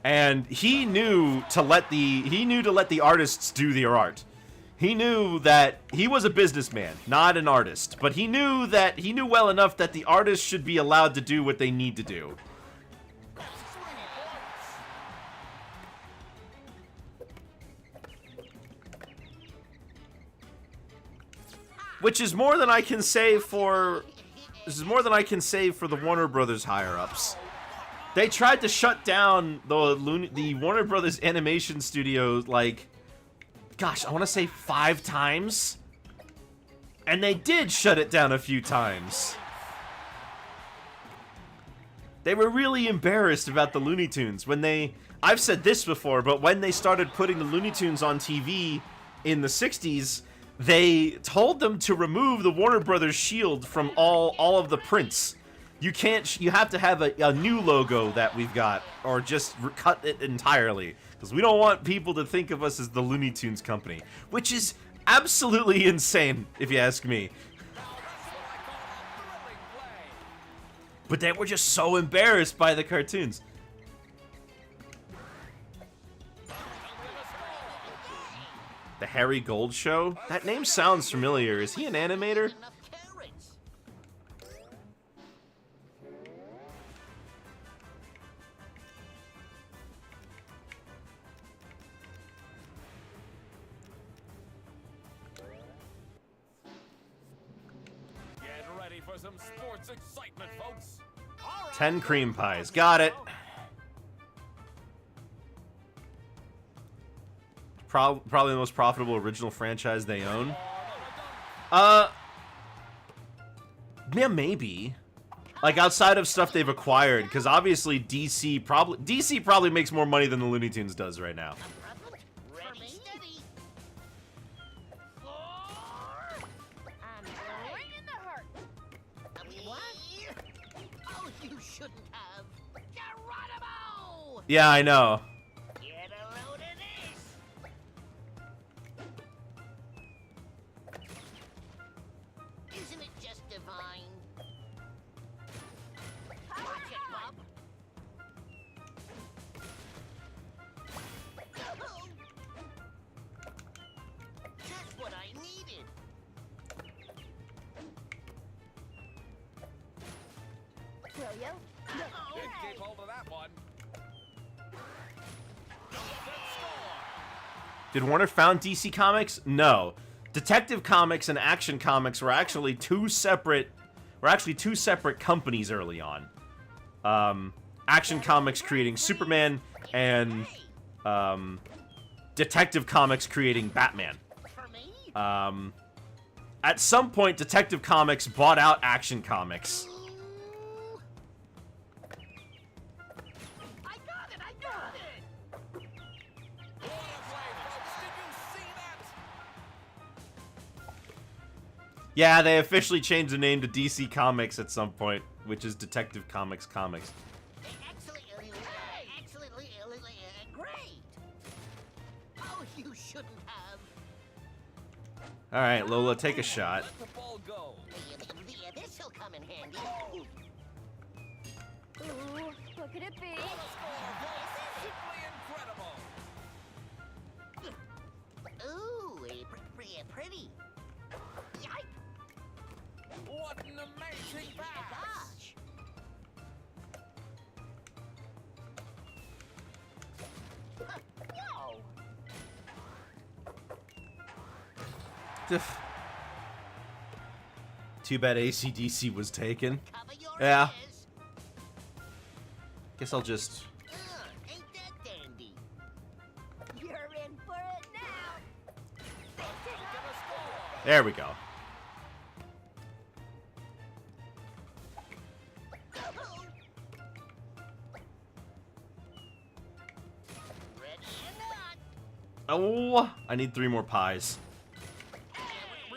And he knew to let the artists do their art. He knew that he was a businessman, not an artist, but he knew well enough that the artists should be allowed to do what they need to do. Which is more than I can say for the Warner Brothers higher-ups. They tried to shut down the Warner Brothers animation studio, like, gosh, I want to say 5 times? And they did shut it down a few times. They were really embarrassed about the Looney Tunes when I've said this before, but when they started putting the Looney Tunes on TV in the 60s, they told them to remove the Warner Brothers shield from all of the prints. You have to have a new logo that we've got, or just cut it entirely. Because we don't want people to think of us as the Looney Tunes company. Which is absolutely insane, if you ask me. But they were just so embarrassed by the cartoons. The Harry Gold Show? That name sounds familiar. Is he an animator? Enough carrots. for some sports excitement, folks. 10 cream pies. Got it. Probably the most profitable original franchise they own. Yeah, maybe. Like outside of stuff they've acquired, because obviously DC probably makes more money than the Looney Tunes does right now. Ready, steady. I'm bringing the hurt. What? Oh, you shouldn't have. Geronimo! Yeah, I know. Get a load of this. Isn't it just divine? Watch it, Bob. Just what I needed. Yo-yo. Did keep hold of that one. Good score. Did Warner found DC Comics? No. Detective Comics and Action Comics were actually two separate companies early on. Action Comics creating Superman and Detective Comics creating Batman. For me? At some point, Detective Comics bought out Action Comics. I got it! I got it! What a play, folks. Did you see that? Yeah, they officially changed the name to DC Comics at some point, which is Detective Comics Comics. Excellently, great! Oh, you shouldn't have. All right, Lola, take a shot. Let the ball go. This'll come in handy. Ooh, what could it be? What a score, folks. Simply incredible. Ooh, pretty. Yikes! What an amazing pass. Gosh! Yo! Too bad AC/DC was taken. Cover your Yeah. ears. Guess I'll just... Ain't that dandy? You're in for it now. Gonna score. There we go. Ready or not. Oh, I need 3 more pies.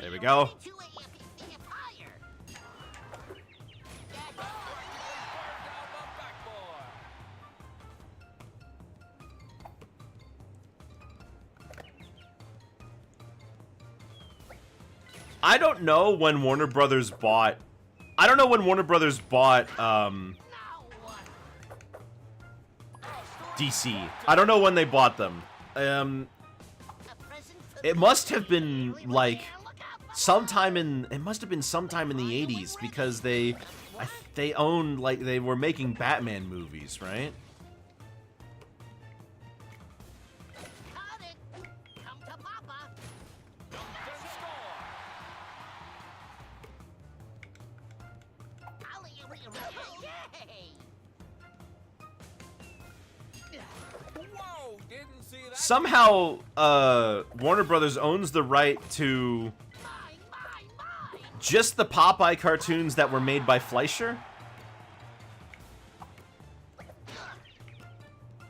There we go. To a fire. Down the backboard. I don't know when Warner Brothers bought... Now what? DC. I don't know when they bought them. A present for It me. must have been, like, Yeah, look out, look sometime in... It must have been sometime in the 80s, because they owned, like, they were making Batman movies, right? Got it. Come to Papa. Good score. Yay! Whoa, didn't see that. Somehow, Warner Brothers owns the right to Mine! just the Popeye cartoons that were made by Fleischer.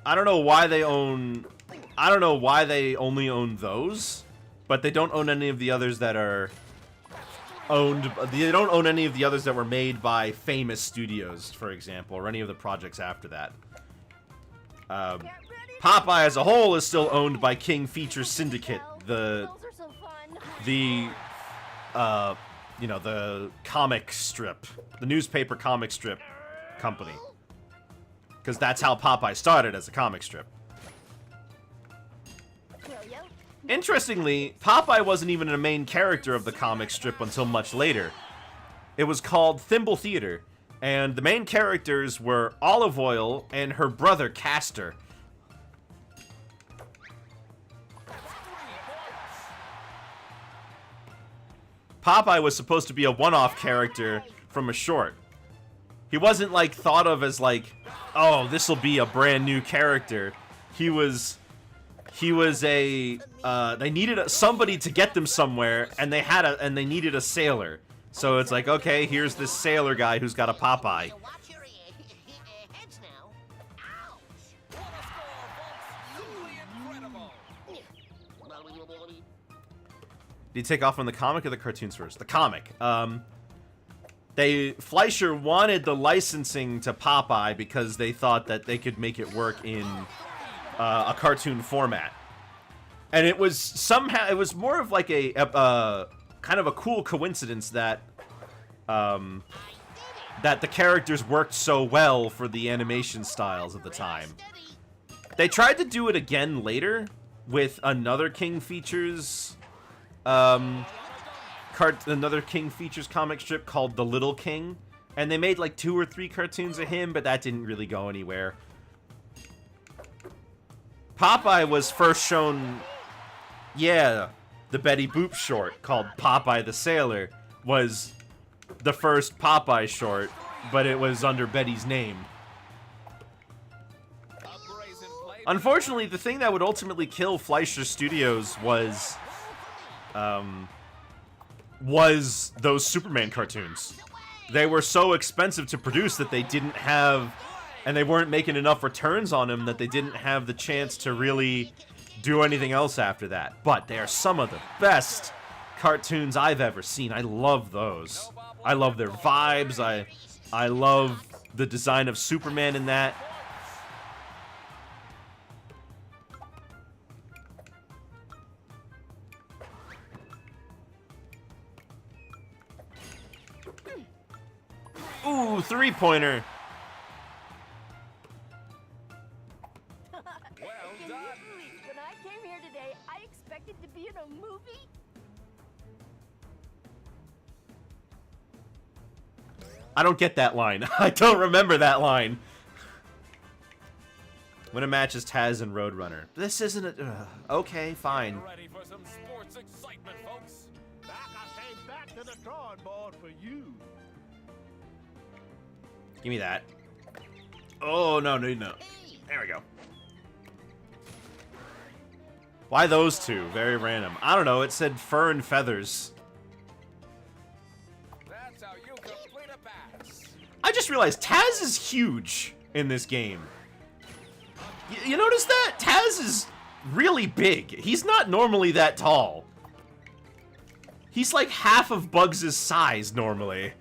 I don't know why they own... I don't know why they only own those, but they don't own any of the others that are owned... They don't own any of the others that were made by famous studios, for example, or any of the projects after that. Popeye as a whole is still owned by King Features Syndicate, Those are so fun. the comic strip, the newspaper comic strip company. Because that's how Popeye started, as a comic strip. Yo-yo. Interestingly, Popeye wasn't even a main character of the comic strip until much later. It was called Thimble Theater, and the main characters were Olive Oil and her brother Castor. Popeye was supposed to be a one-off character from a short. He wasn't like thought of as like, oh, this will be a brand new character. He was a they needed somebody to get them somewhere, and they needed a sailor. So it's like, okay, here's this sailor guy who's got a Popeye. Watch your heads now. Ouch! What a score, folks! Simply incredible! Did you take off on the comic or the cartoons first? The comic. Fleischer wanted the licensing to Popeye because they thought that they could make it work in a cartoon format. And it was more of like a kind of a cool coincidence that that the characters worked so well for the animation styles of the time. They tried to do it again later with another King Features comic strip called The Little King, and they made like 2 or 3 cartoons of him, but that didn't really go anywhere. Popeye was first shown, yeah, the Betty Boop short called Popeye the Sailor was the first Popeye short, but it was under Betty's name. Unfortunately, the thing that would ultimately kill Fleischer Studios was those Superman cartoons. They were so expensive to produce that they didn't have, and they weren't making enough returns on them that they didn't have the chance to really do anything else after that. But they are some of the best cartoons I've ever seen. I love those. I love their vibes. I love the design of Superman in that. Ooh, 3-pointer. Well Can you done. believe when I came here today, I expected to be in a movie? I don't get that line. I don't remember that line. Win a match as Taz and Roadrunner. This isn't a... okay, fine. Ready for some sports excitement, folks? Back to the drawing board for you. Give me that. Oh, no. There we go. Why those two? Very random. I don't know. It said fur and feathers. That's how you complete a pass. I just realized Taz is huge in this game. You notice that? Taz is really big. He's not normally that tall. He's like half of Bugs' size normally.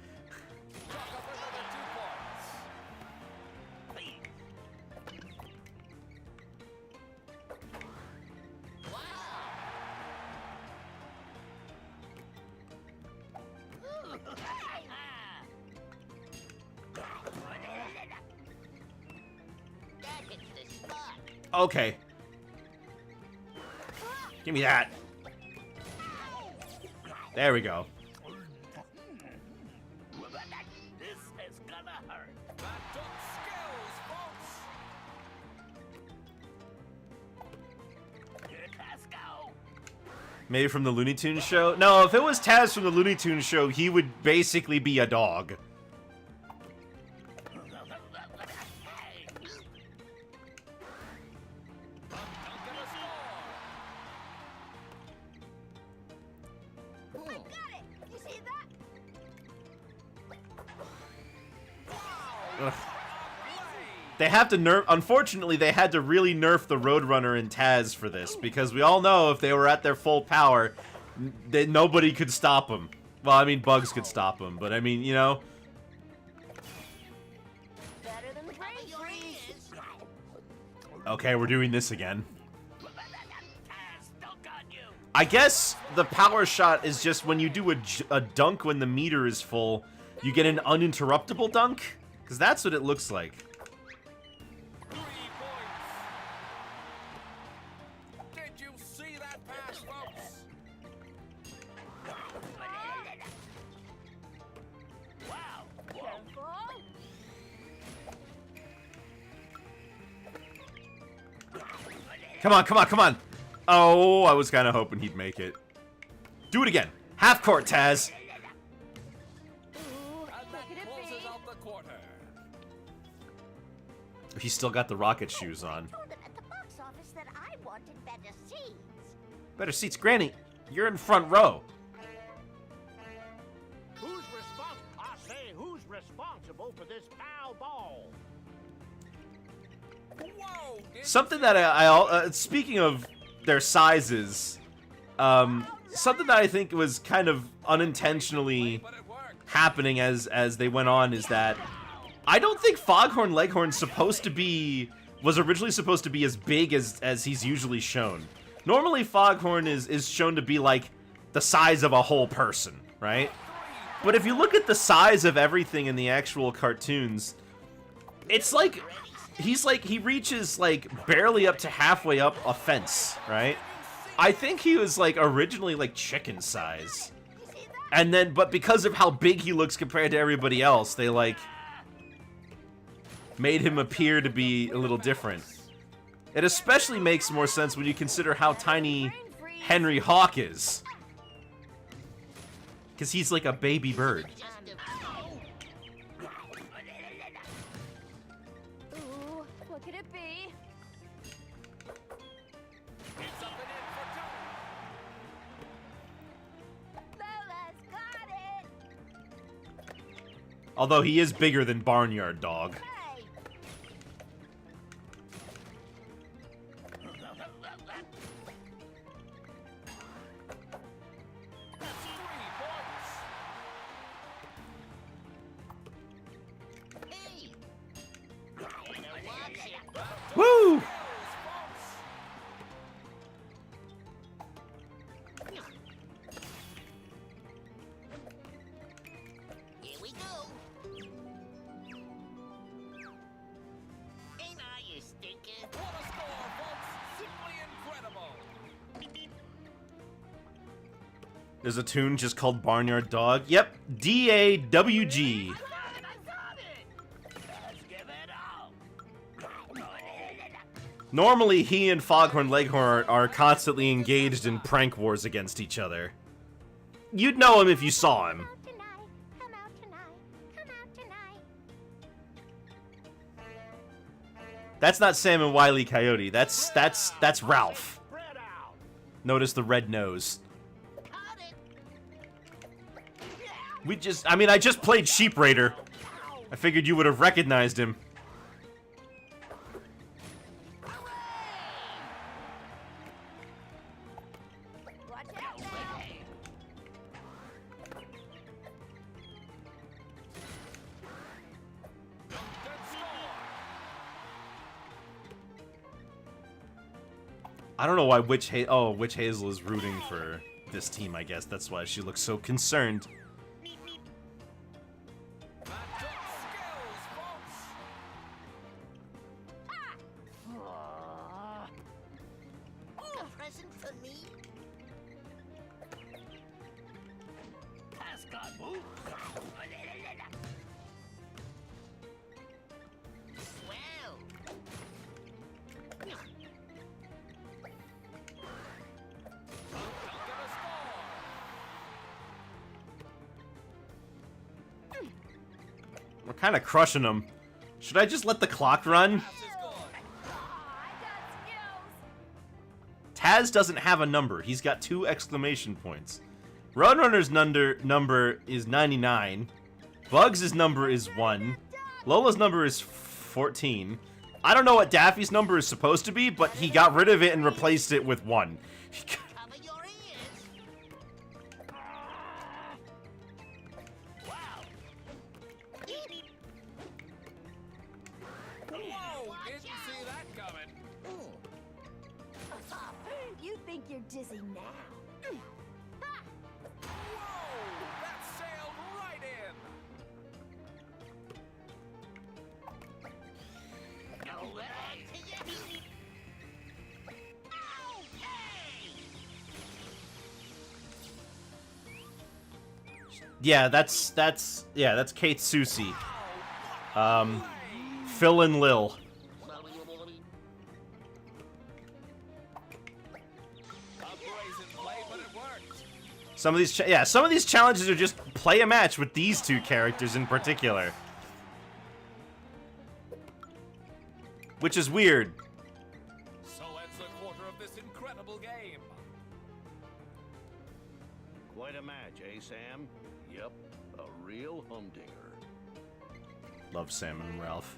That hits the spot. Okay. Give me that. There we go. This is gonna hurt. That took skills, folks. Let's go. Maybe from the Looney Tunes show? No, if it was Taz from the Looney Tunes show, he would basically be a dog. I got it! You see that? Ugh. They have to nerf. Unfortunately, they had to really nerf the Roadrunner and Taz for this because we all know if they were at their full power, that nobody could stop them. Well, I mean, Bugs could stop them, but I mean, you know. Better than the brain freeze. Okay, we're doing this again. I guess the power shot is just when you do a dunk when the meter is full, you get an uninterruptible dunk? Because that's what it looks like. 3 points. Did you see that pass, folks? Careful. Come on. Oh, I was kind of hoping he'd make it. Do it again. Half court, Taz. Ooh, but He's still got the rocket shoes on. I told them at the box office that I wanted better seats. Better seats, Granny. You're in front row. Who's responsible for this foul ball? Whoa! Something that speaking of their sizes, something that I think was kind of unintentionally But it worked. happening as they went on is that I don't think Foghorn Leghorn's was originally supposed to be as big as he's usually shown. Normally Foghorn is shown to be like the size of a whole person, right? But if you look at the size of everything in the actual cartoons, it's like he reaches like barely up to halfway up a fence, right? I think he was like originally like chicken size. And then, but because of how big he looks compared to everybody else, they like made him appear to be a little different. It especially makes more sense when you consider how tiny Henry Hawk is. Because he's like a baby bird. Ooh, what could it be? It's up and in for two. Lola's got it. Although he is bigger than Barnyard Dog. Hey! That's 3 points. Hey! Wanna watch it? Woo! Here we go. Ain't I a stinker? What a score, folks! Simply incredible. There's a tune just called Barnyard Dog. Yep, D-A-W-G. I got it! Let's give it all. Normally, he and Foghorn Leghorn are constantly engaged in prank wars against each other. You'd know him if you saw him. Come out tonight. Come out tonight. That's not Sam and Wile E. Coyote. That's Ralph. Spread out. Notice the red nose. Got it. I just played Sheep Raider. I figured you would have recognized him. Watch out now. Good score. I don't know why Witch Hazel is rooting for this team, I guess. That's why she looks so concerned. That took skills, folks. A present for me? Cascade move. Swell. Don't get a score. We're kind of crushing them. Should I just let the clock run? Pass is good. I got skills. Taz doesn't have a number. He's got 2 exclamation points. Roadrunner's number is 99. Bugs' number is 1. Lola's number is 14. I don't know what Daffy's number is supposed to be, but he got rid of it and replaced it with 1. Cover your ears. Wow. Whoa! Didn't see that coming. You think you're dizzy now? Whoa! That sailed right in. Go right to your feet. Ow! Hey! Yeah, that's Kate Susie. Phil and Lil. A brazen play, but it worked. Some of these challenges are just play a match with these 2 characters in particular. which is weird. So ends the quarter of this incredible game. Quite a match, eh, Sam? Yep, a real humdinger. Love Sam and Ralph.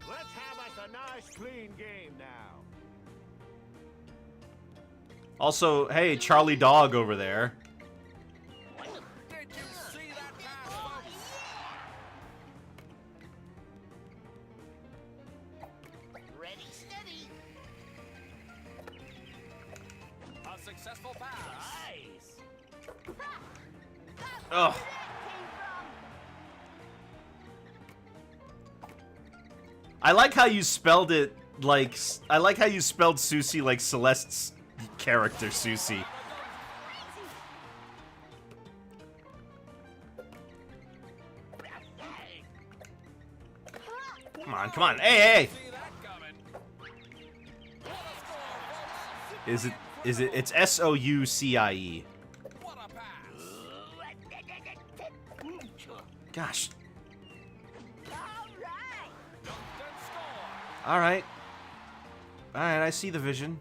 Let's have us a nice, clean game now. Also, hey, Charlie Dog over there. Did you see that pass, folks? Ready, steady. A successful pass. Nice! Ugh. I like how you spelled it like... I like how you spelled Susie like Celeste's character, Susie. Come on, come on. Hey, hey! See that coming. It's S-O-U-C-I-E. What a pass. Gosh. Then score. Alright. Alright, I see the vision.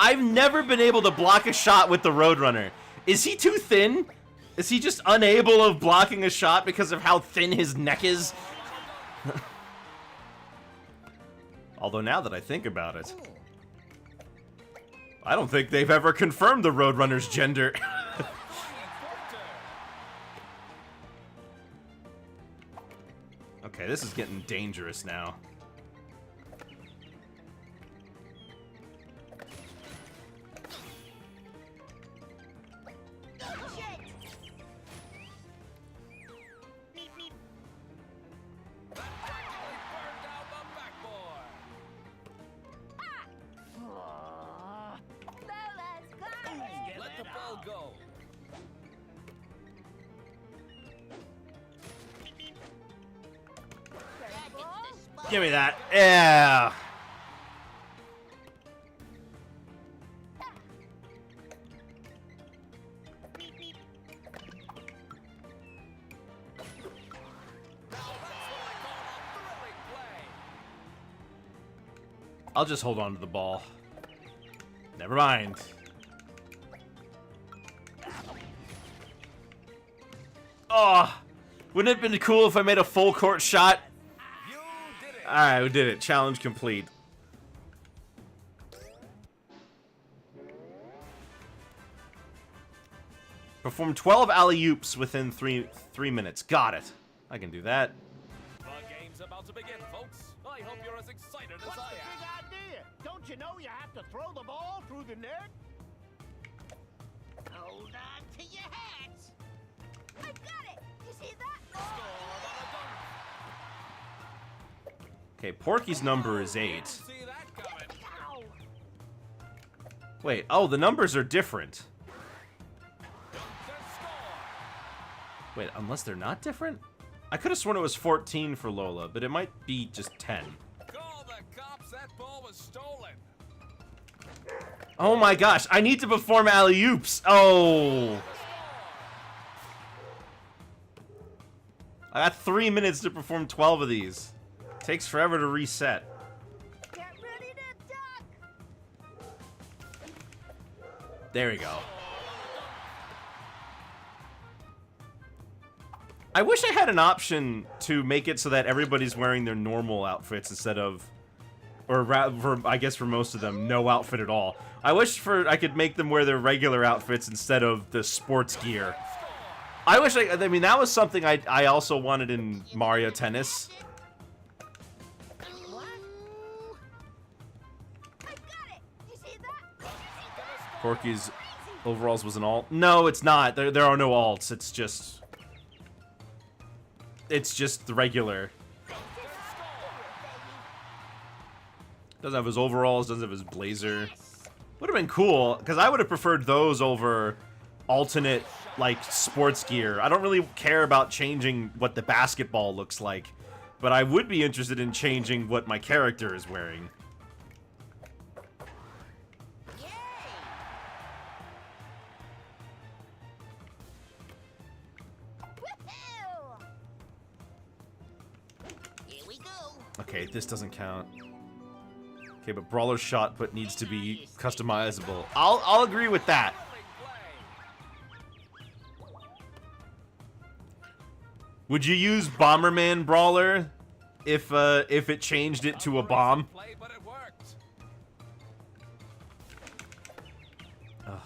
I've never been able to block a shot with the Roadrunner. Is he too thin? Is he just unable of blocking a shot because of how thin his neck is? Although now that I think about it, I don't think they've ever confirmed the Roadrunner's gender. Okay, this is getting dangerous now. Burned down the backboard. Let the ball go. Give me that. Yeah. I'll just hold on to the ball. Never mind. Oh, wouldn't it have been cool if I made a full court shot? You did it. Alright, we did it. Challenge complete. Perform 12 alley-oops within three minutes. Got it. I can do that. The game's about to begin, folks. I hope you're as excited as What's the I big am. idea? Don't you know you have to throw the ball through the net? Hold on to your hats. I got it! You see that? Okay, Porky's number is 8. See that coming. Ow. Wait, oh, the numbers are different. Then score. Wait, unless they're not different? I could have sworn it was 14 for Lola, but it might be just 10. Call the cops. That ball was stolen. Oh my gosh, I need to perform alley-oops. Oh. I got 3 minutes to perform 12 of these. Takes forever to reset. Get ready to duck! There we go. I wish I had an option to make it so that everybody's wearing their normal outfits instead of, or rather, I guess for most of them, no outfit at all. I wish I could make them wear their regular outfits instead of the sports gear. I wish I mean, that was something I also wanted in Mario Tennis. What? I got it! You see that? Porky's overalls was an alt. No, it's not. There are no alts. It's just the regular. Doesn't have his overalls, doesn't have his blazer. Would have been cool, because I would have preferred those over alternate, like, sports gear. I don't really care about changing what the basketball looks like, but I would be interested in changing what my character is wearing. Yay! Okay, this doesn't count. Okay, but Brawler's shot put needs to be customizable. I'll agree with that. Would you use Bomberman Brawler if it changed it to a bomb? Play, but it worked. Ugh.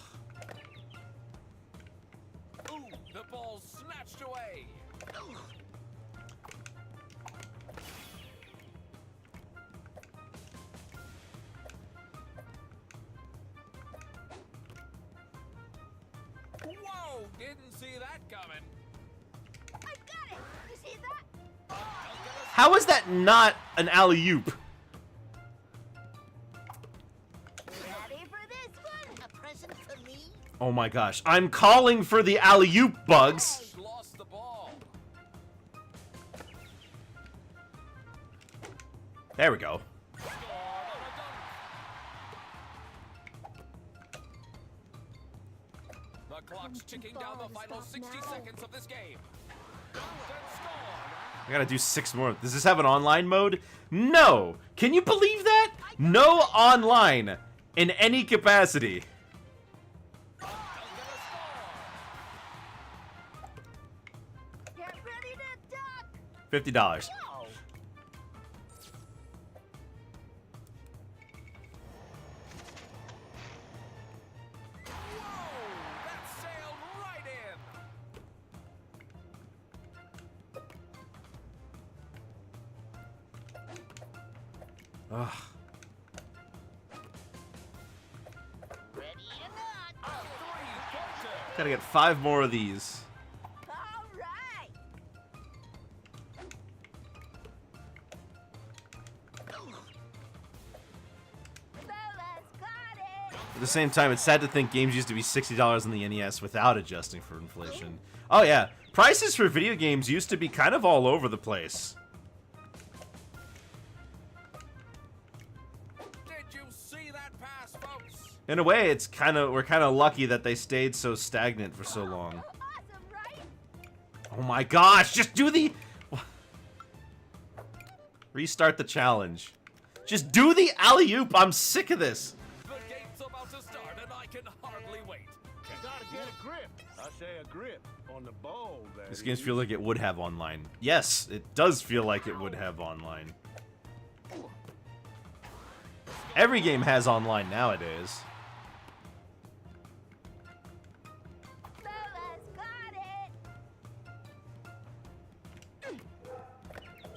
Ooh, the ball snatched away. Whoa, didn't see that coming. I got it! You see that? How is that not an alley-oop? Ready for this one? A present for me? Oh my gosh. I'm calling for the alley-oop, Bugs. Lost the ball. There we go. The clock's ticking down the final 60 seconds of this game. I gotta do 6 more. Does this have an online mode? No! Can you believe that? No online in any capacity. Get ready to duck! $50. Oh, That sailed right in. Ugh. ready or not? Gotta get 5 more of these. All right! Bella's got it! At the same time, it's sad to think games used to be $60 on the NES without adjusting for inflation. Oh yeah, prices for video games used to be kind of all over the place. Did you see that pass, folks? In a way, we're kind of lucky that they stayed so stagnant for so long. Awesome, right? Oh my gosh, just do the... Restart the challenge. Just do the alley-oop, I'm sick of this. The game's about to start, and I can hardly wait. You gotta get a grip. I say a grip on the ball. This game feels like it would have online. Yes, it does feel like it would have online. Every game has online nowadays. Bella's got it!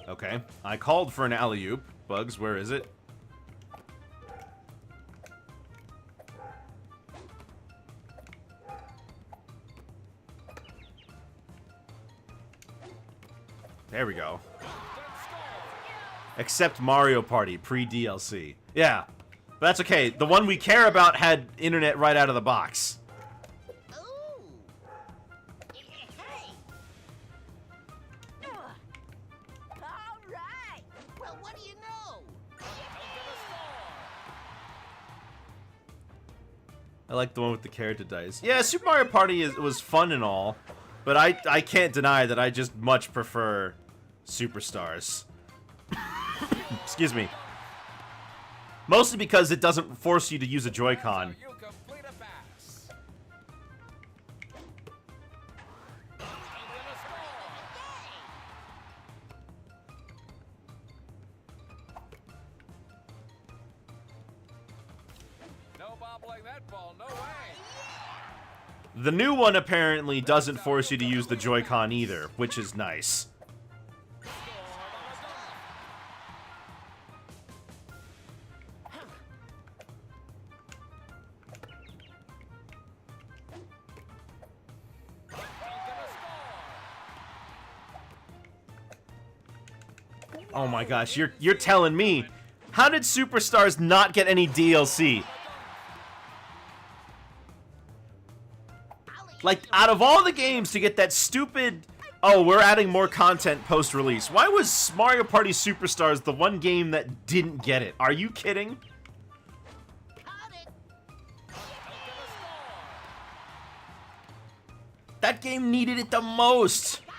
Okay, I called for an alley-oop. Bugs, where is it? There we go. Except Mario Party pre-DLC. Yeah, but that's okay. The one we care about had internet right out of the box. Ooh. Hey, All right! well, what do you know? I like the one with the character dice. Yeah, Super Mario Party was fun and all, but I can't deny that I just much prefer Superstars. Excuse me. Mostly because it doesn't force you to use a Joy-Con. You complete a pass. No bobbling that ball, no way. The new one apparently doesn't force you to use the Joy-Con either, which is nice. Oh my gosh, you're telling me. How did Superstars not get any DLC? Like, out of all the games to get that stupid, oh, we're adding more content post-release, why was Mario Party Superstars the one game that didn't get it? Are you kidding? Got it. That game needed it the most. Got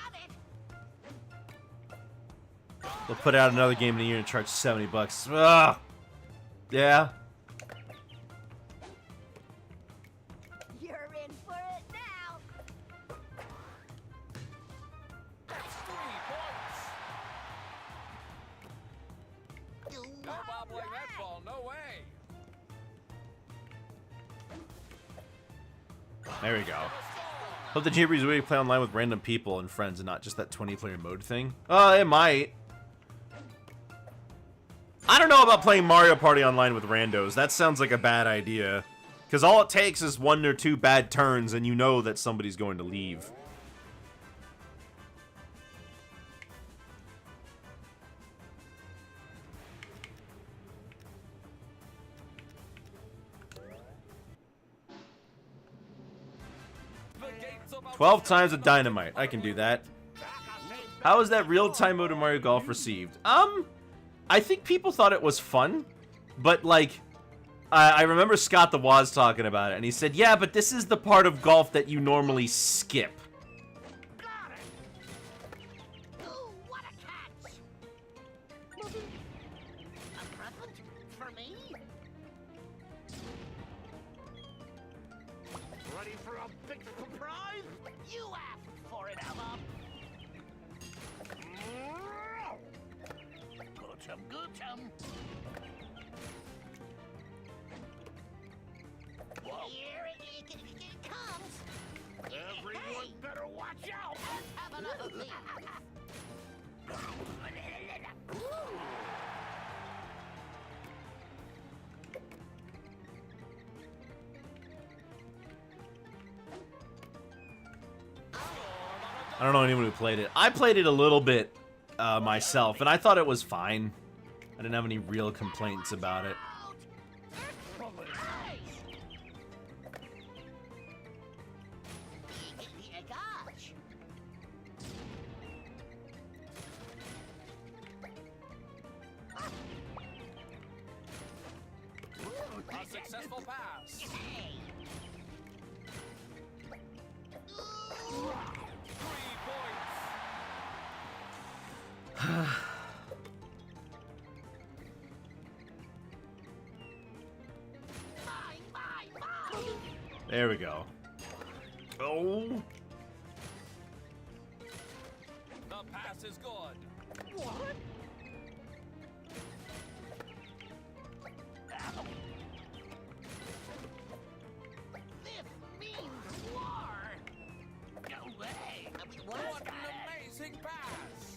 it. They'll put out another game in a year and charge $70. Ugh. Yeah. You're in for it now. That's 3 points. No bobbling that ball, no way. There we go. Hope the Jamboree's way to play online with random people and friends and not just that 20-player mode thing. It might. I don't know about playing Mario Party online with randos. That sounds like a bad idea. Because all it takes is 1 or 2 bad turns and you know that somebody's going to leave. The gate's about 12 times of dynamite. I can do that. How is that real-time mode of Mario Golf received? I think people thought it was fun, but like, I remember Scott the Woz talking about it, and he said, yeah, but this is the part of golf that you normally skip. Got it. Ooh, what a catch! A present for me? Ready for a big surprise? You asked for it, Emma. Good chum, good chum. Here it comes. Everyone better watch out. Let's have another thing. I don't know anyone who played it. I played it a little bit myself, and I thought it was fine. I didn't have any real complaints about it. Gosh. a successful pass. Hey. 3 points. Mine. There we go. Oh. The pass is good. What? This means war. No way. What an amazing pass.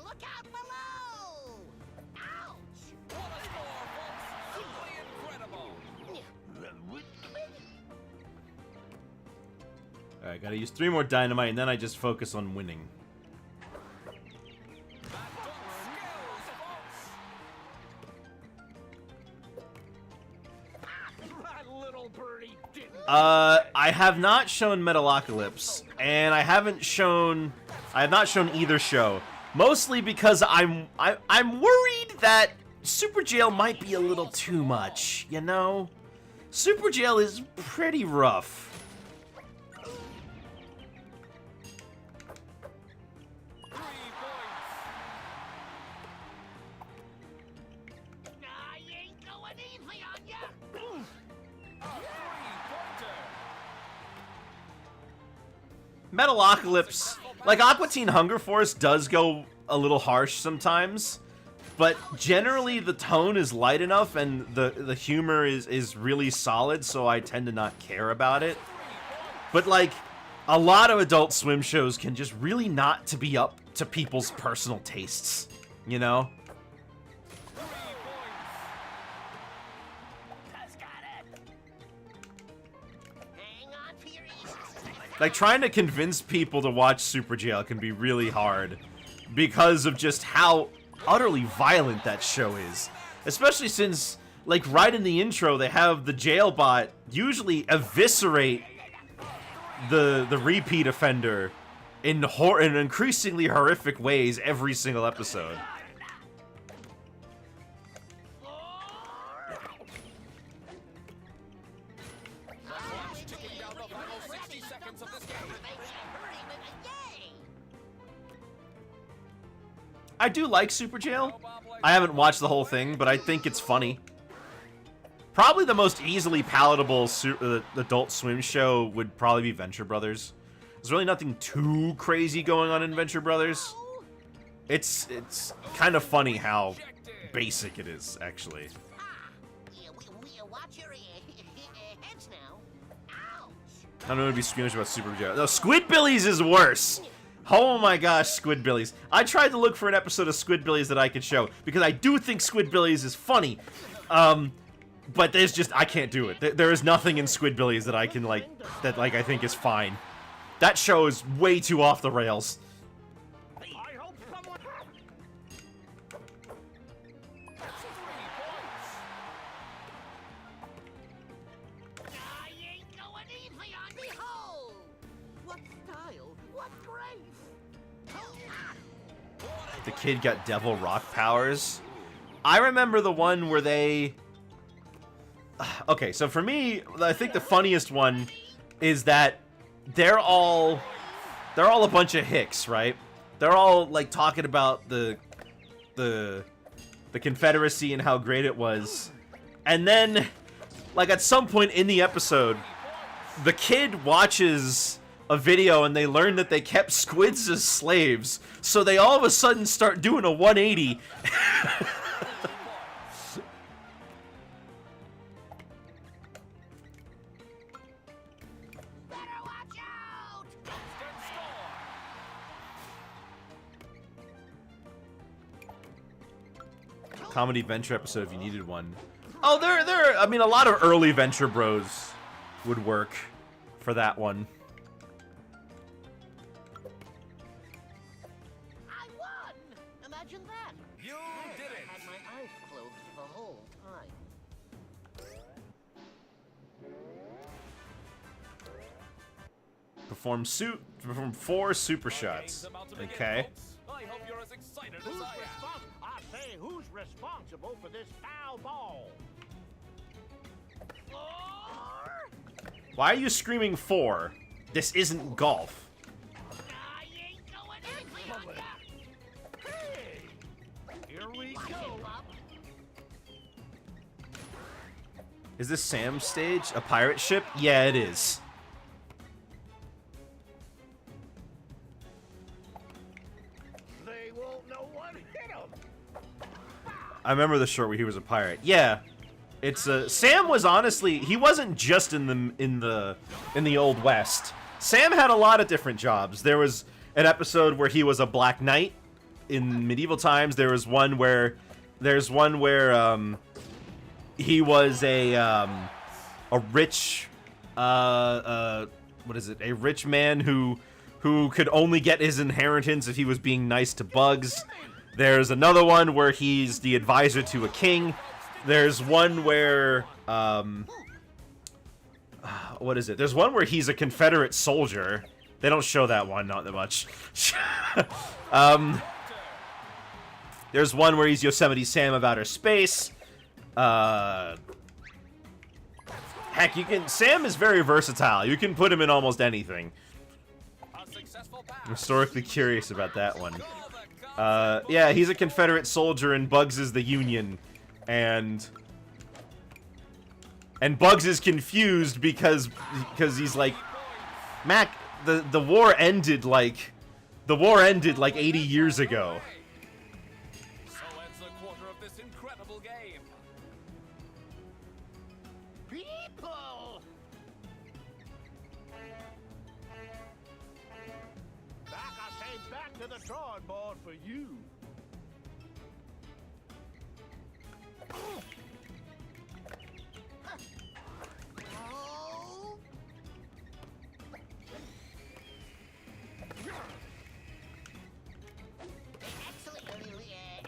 Look out below! Ouch! What a score, folks. Simply incredible. Alright, gotta use 3 more dynamite, and then I just focus on winning. That took skills, folks. That little birdie didn't. I have not shown Metalocalypse, and I have not shown either show. Mostly because I'm worried that Super Jail might be a little too much, you know? Super Jail is pretty rough. 3 points. I ain't going easy on ya! A 3-pointer. Metalocalypse, like Aqua Teen Hunger Force does go a little harsh sometimes, but generally the tone is light enough and the humor is really solid, so I tend to not care about it. But like, a lot of Adult Swim shows can just really not to be up to people's personal tastes, you know? 3 points. Just got it. Hang on to your ears. Like, trying to convince people to watch Super Jail can be really hard because of just how utterly violent that show is. Especially since, like, right in the intro, they have the jailbot usually eviscerate the repeat offender in increasingly horrific ways every single episode. Let's watch ticking down the final 60 seconds of this game. I do like Super Jail. I haven't watched the whole thing, but I think it's funny. Probably the most easily palatable Adult Swim show would probably be Venture Brothers. There's really nothing too crazy going on in Venture Brothers. It's kind of funny how basic it is, actually. Watch your heads now. Ouch! I don't know if be squeamish about Super Jail. No, Squidbillies is worse. Oh my gosh, Squidbillies. I tried to look for an episode of Squidbillies that I could show, because I do think Squidbillies is funny. But there's just, I can't do it. There is nothing in Squidbillies that I can, like, I think is fine. That show is way too off the rails. I hope someone... I ain't going easy on me hole. What style? What grace? The kid got devil rock powers. I remember the one where they... Okay, so for me, I think the funniest one is that they're all a bunch of hicks, right? They're all like talking about the Confederacy and how great it was. And then like at some point in the episode, the kid watches a video and they learn that they kept squids as slaves. So they all of a sudden start doing a 180. Comedy Venture episode if you needed one. Oh, I mean, a lot of early Venture Bros would work for that one. I won! Imagine that. You did I it. had my eyes closed the whole time. Perform 4 super shots. Okay. I hope you're as excited as Who's I am. responsible? I say, who's responsible for this foul ball? Why are you screaming 4? This isn't golf. I ain't going easy on ya. Hey! Here we Watch go. it, Bob. Is this Sam's stage? A pirate ship? Yeah, it is. They won't know what hit them. I remember the short where he was a pirate. Yeah. It's Sam was honestly, he wasn't just in the Old West. Sam had a lot of different jobs. There was an episode where he was a Black Knight in medieval times. There was one where he was a rich what is it? A rich man who could only get his inheritance if he was being nice to bugs. There's another one where he's the advisor to a king. There's one where, what is it? There's one where he's a Confederate soldier. They don't show that one, not that much. There's one where he's Yosemite Sam of outer space. Heck, Sam is very versatile. You can put him in almost anything. I'm historically curious about that one. Yeah, he's a Confederate soldier and Bugs is the Union. And Bugs is confused because he's like, Mac, the war ended like 80 years ago. So ends the quarter of this incredible game. People! Back, I say, back to the drawing board for you. Oh! Excellent,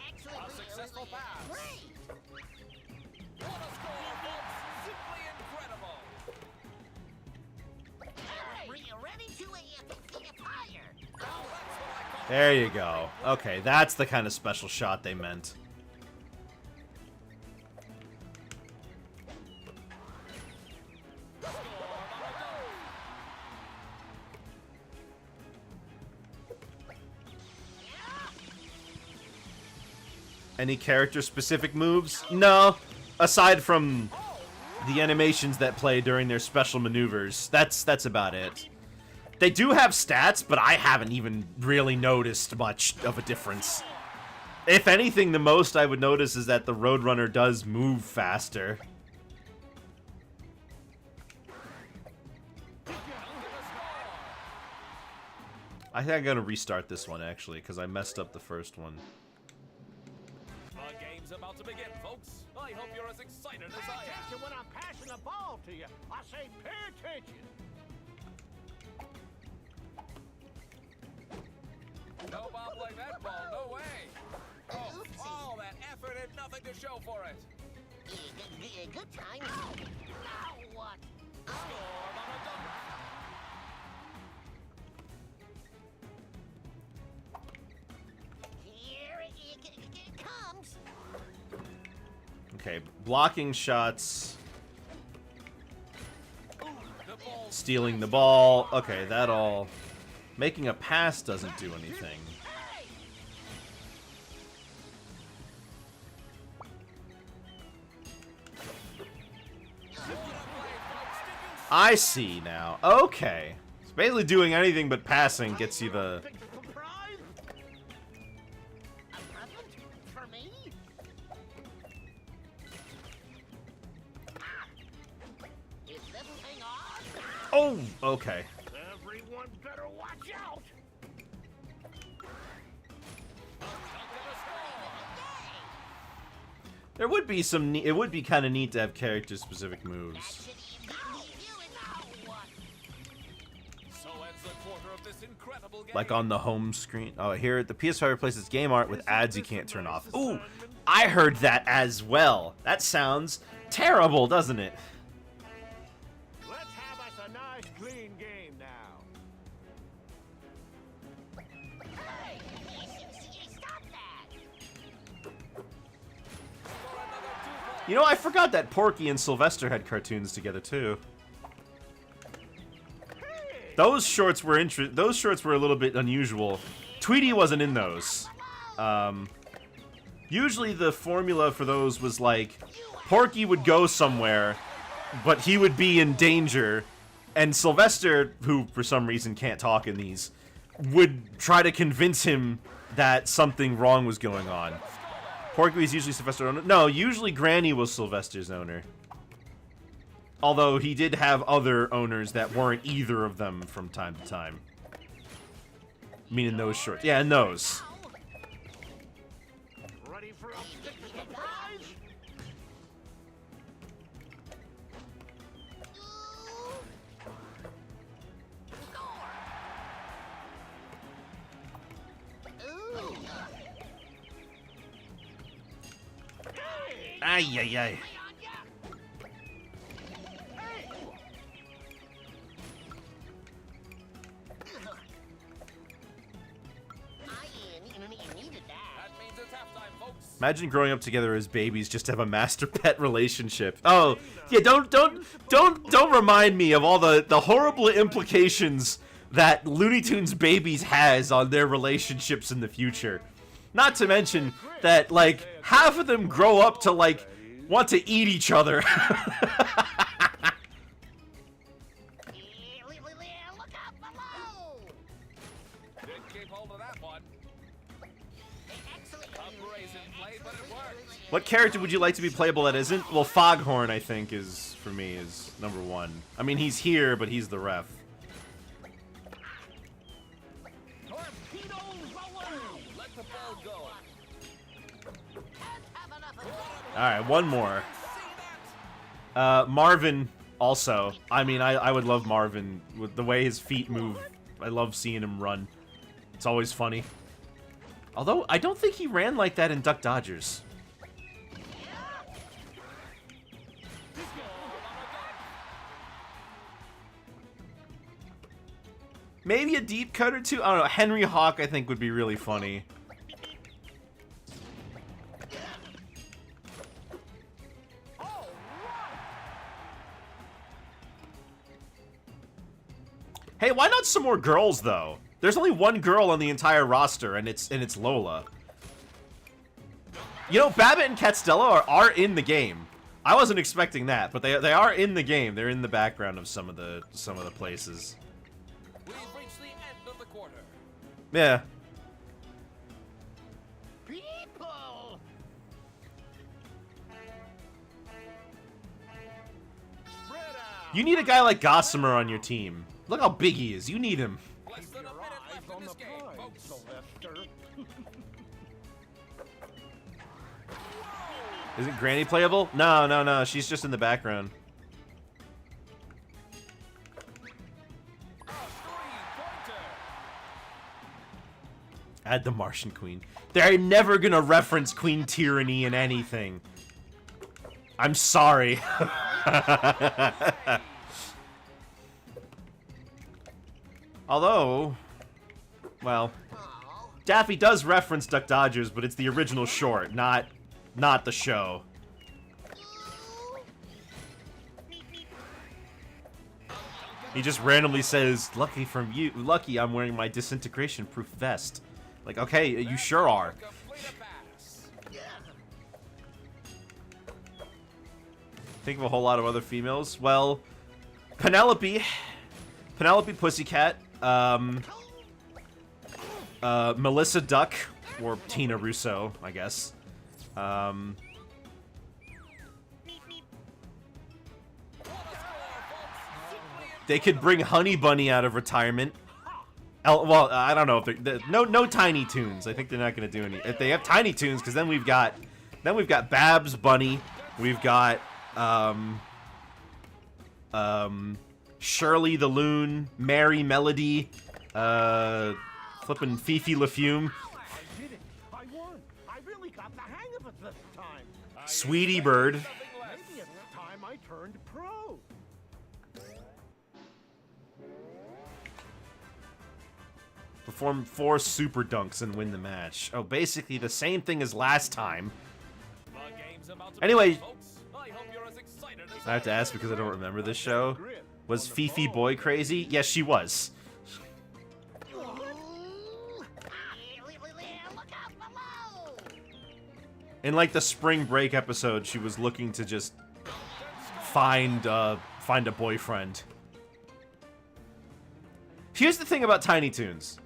excellent. A successful pass. Great! What a score, folks! Simply incredible. Ready to fire. There you go. Okay, that's the kind of special shot they meant. Any character-specific moves? No. Aside from the animations that play during their special maneuvers. That's about it. They do have stats, but I haven't even really noticed much of a difference. If anything, the most I would notice is that the Roadrunner does move faster. I think I'm gonna restart this one, actually, because I messed up the first one. The game's about to begin, folks. I hope you're as excited as I am. Attention when I'm passing the ball to you. I say pay attention. No bomb like that ball, no way. Oh, all that effort and nothing to show for it. Good time. Now what? Storm on a dunk. Here it comes. Okay, blocking shots. The ball Stealing the ball. Okay, that all. Making a pass doesn't do anything. I see now. Okay. It's basically doing anything but passing gets you the... Surprise? A present for me? Ah! Is this thing on? Oh, okay. Everyone better watch out. There would be some... It would be kind of neat to have character-specific moves. So ends the quarter of this incredible game. Like on the home screen. Oh, here the PS5 replaces game art with ads you can't turn off. Ooh, I heard that as well. That sounds terrible, doesn't it? Let's have us a nice clean game now. Hey, stop that! You know, I forgot that Porky and Sylvester had cartoons together too. Those shorts were those shorts were a little bit unusual. Tweety wasn't in those. Usually the formula for those was like Porky would go somewhere, but he would be in danger, and Sylvester, who for some reason can't talk in these, would try to convince him that something wrong was going on. Porky was usually Sylvester's owner. No, usually Granny was Sylvester's owner. Although he did have other owners that weren't either of them from time to time. Meaning those shorts. Yeah, and those. Ready for a big surprise? Ooh. Ay, ay, ay. That means it's halftime, folks. Imagine growing up together as babies just to have a master pet relationship. Oh, yeah, don't remind me of all the horrible implications that Looney Tunes babies has on their relationships in the future. Not to mention that, like, half of them grow up to, like, want to eat each other. Look out below! Didn't keep hold of that one. Excellent. A brazen play, but it worked. What character would you like to be playable that isn't? Well, Foghorn, I think, is, for me, is number one. I mean, he's here, but he's the ref. Torpedoes away! Let the ball go. Alright, one more. See that? Marvin, also. I mean, I would love Marvin. With the way his feet move, I love seeing him run. It's always funny. Although, I don't think he ran like that in Duck Dodgers. Maybe a deep cut or two? I don't know. Henry Hawk, I think, would be really funny. Hey, why not some more girls, though? There's only one girl on the entire roster, and it's Lola. You know, Babbitt and Catstello are in the game. I wasn't expecting that, but they are in the game. They're in the background of some of the places. We've reached the end of the quarter. Yeah. People! Spread out. You need a guy like Gossamer on your team. Look how big he is. You need him. Less than a minute left in this game, folks. Sylvester. Isn't Granny playable? No, no, no. She's just in the background. Add the Martian Queen. They're never gonna reference Queen Tyranny in anything. I'm sorry. Although, well, Daffy does reference Duck Dodgers, but it's the original short, not the show. He just randomly says, "Lucky from you, lucky I'm wearing my disintegration-proof vest." Like, okay, you sure are. Complete a pass. Think of a whole lot of other females. Well, Penelope Pussycat, Melissa Duck, or Tina Russo, I guess. They could bring Honey Bunny out of retirement. Well, I don't know if they're no Tiny Toons. I think they're not going to do any. If they have Tiny Toons, because then we've got Babs Bunny, we've got Shirley the Loon, Mary Melody, flipping Fifi LaFume, I did it. I won. I really got the hang of it this time. Sweetie Bird. Maybe it's time I turned pro. Perform 4 super dunks and win the match. Oh, basically the same thing as last time. The game's about to Anyway, begin, folks. I hope you're as excited as I have to ask because I don't remember this show. Was Fifi Boy crazy? Yes, she was. Look out below! In like the spring break episode, she was looking to just find a boyfriend. Here's the thing about Tiny Toons.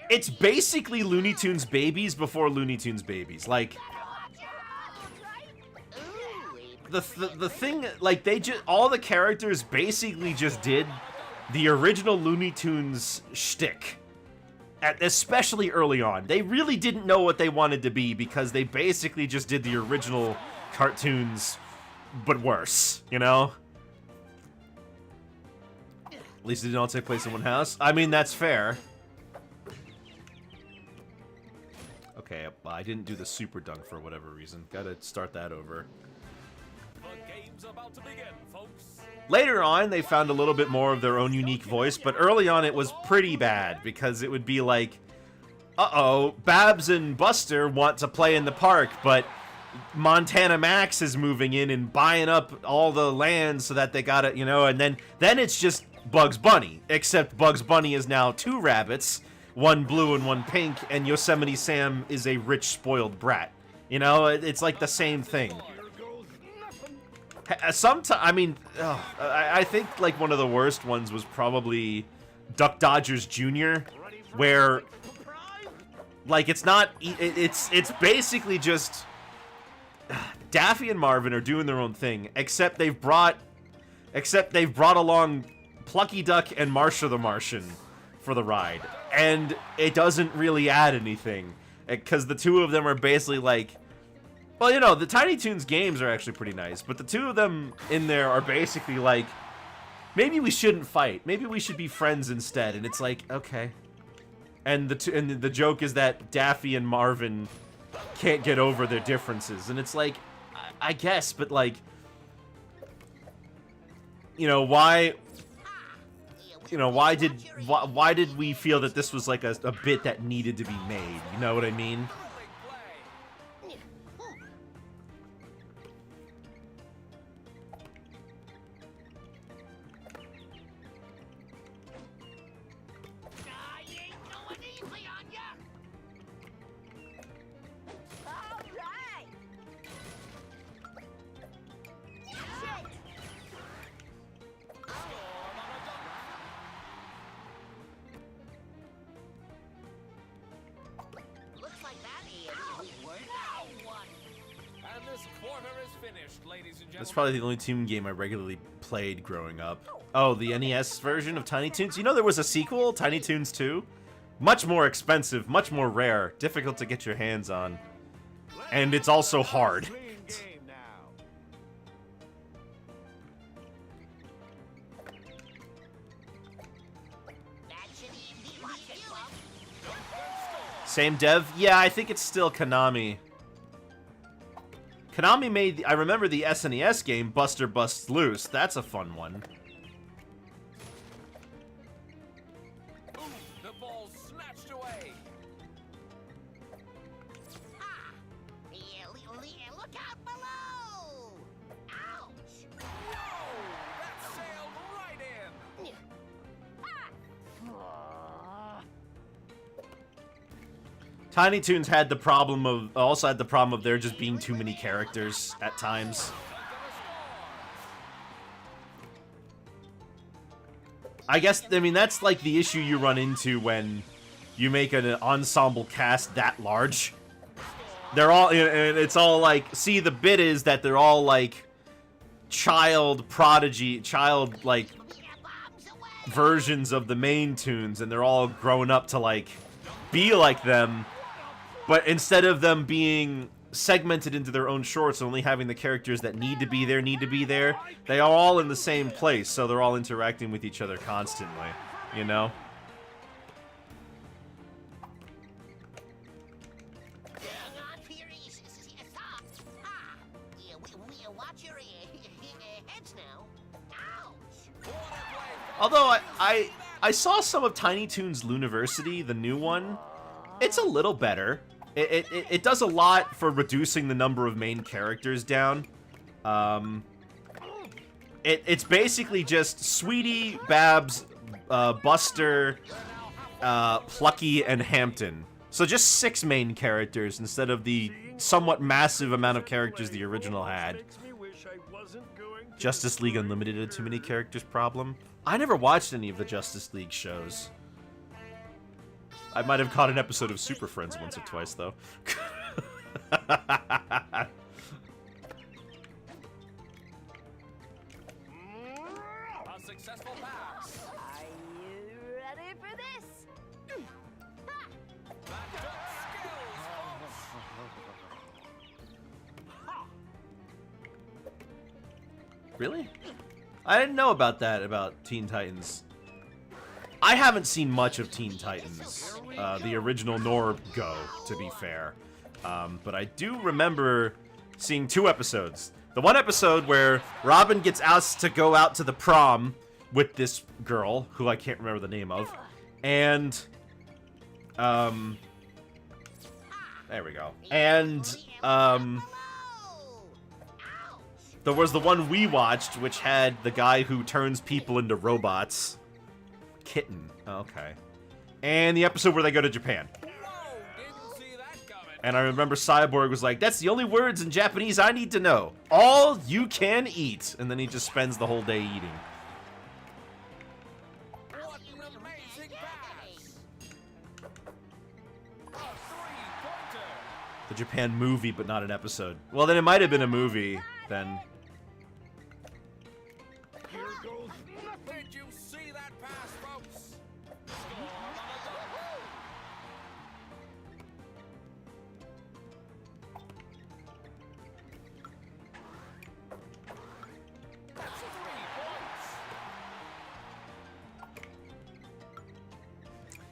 It's basically Looney Tunes Babies before Looney Tunes Babies. Like, the thing, like, they just, all the characters basically just did the original Looney Tunes shtick. Especially early on. They really didn't know what they wanted to be because they basically just did the original cartoons, but worse, you know? At least it didn't all take place in one house. I mean, that's fair. Okay, I didn't do the super dunk for whatever reason. Gotta start that over. the game's about to begin, folks. Later on, they found a little bit more of their own unique voice, but early on it was pretty bad because it would be like, uh-oh, Babs and Buster want to play in the park, but Montana Max is moving in and buying up all the land so that they gotta, you know, and then it's just Bugs Bunny, except Bugs Bunny is now 2 rabbits, one blue and one pink, and Yosemite Sam is a rich, spoiled brat. You know, it's like the same thing. I mean, I think like one of the worst ones was probably Duck Dodgers Jr., where like it's not, it's basically just Daffy and Marvin are doing their own thing, except they've brought along Plucky Duck and Marsha the Martian for the ride, and it doesn't really add anything because the two of them are basically like, well, you know, the Tiny Toons games are actually pretty nice, but the two of them in there are basically like, maybe we shouldn't fight, maybe we should be friends instead, and it's like, okay. And the joke is that Daffy and Marvin can't get over their differences, and it's like, I guess, but like, you know, why did we feel that this was like a bit that needed to be made? You know what I mean? I ain't going easy on ya! All right. first quarter is finished, ladies and gentlemen. That's probably the only Toon game I regularly played growing up. Oh, the NES version of Tiny Toons? You know there was a sequel, Tiny Toons 2? Much more expensive, much more rare, difficult to get your hands on. And it's also hard. Clean game now. That should be what you love. Same dev? Yeah, I think it's still Konami. Konami made, I remember the SNES game, Buster Busts Loose. That's a fun one. Ooh, the ball's snatched away. Ha! Yeah, look out below! Ouch! Whoa! That sailed right in. Tiny Toons had the problem of, also had the problem of there just being too many characters at times. I guess, I mean, that's like the issue you run into when you make an ensemble cast that large. They're all, and it's all like, see, the bit is that they're all like child prodigy, child like Bombs away! versions of the main Toons, and they're all grown up to like be like them. But instead of them being segmented into their own shorts and only having the characters that need to be there, they are all in the same place, so they're all interacting with each other constantly, you know? Hang on to your socks. Ha! Yeah, we watch your heads now. Ouch! Although I saw some of Tiny Toons Looniversity, the new one. It's a little better. It does a lot for reducing the number of main characters down. It's basically just Sweetie, Babs, Buster, Plucky, and Hampton. So just 6 main characters instead of the somewhat massive amount of characters the original had. Makes me wish I wasn't going to Justice League Unlimited had too many characters problem. I never watched any of the Justice League shows. I might have caught an episode of Super Friends once or twice, though. A successful pass. Are you ready for this? Backdoor skills, folks. Really? I didn't know about that, about Teen Titans. I haven't seen much of Teen Titans, the original nor Go, to be fair. But I do remember seeing 2 episodes. The one episode where Robin gets asked to go out to the prom with this girl, who I can't remember the name of, and, there we go. And, there was the one we watched, which had the guy who turns people into robots. Kitten. Okay. And the episode where they go to Japan. Whoa! Didn't see that coming. And I remember Cyborg was like, that's the only words in Japanese I need to know. All you can eat. And then he just spends the whole day eating. What an amazing pass! A three-pointer. The Japan movie, but not an episode. Well, then it might have been a movie, then. Here goes nothing. Did you see that pass, folks? That's 3 points.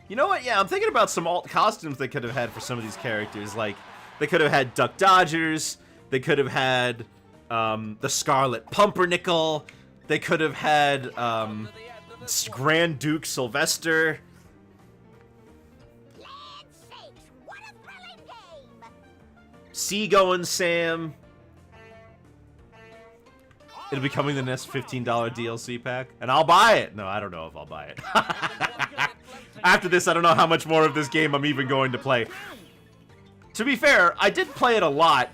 You know what? Yeah, I'm thinking about some alt costumes they could have had for some of these characters. Like, they could have had Duck Dodgers. They could have had the Scarlet Pumpernickel. They could have had Grand Duke Sylvester. Land sakes, what a thrilling game! Seagoing Sam. It'll be coming the next $15 DLC pack. And I'll buy it. No, I don't know if I'll buy it. After this, I don't know how much more of this game I'm even going to play. To be fair, I did play it a lot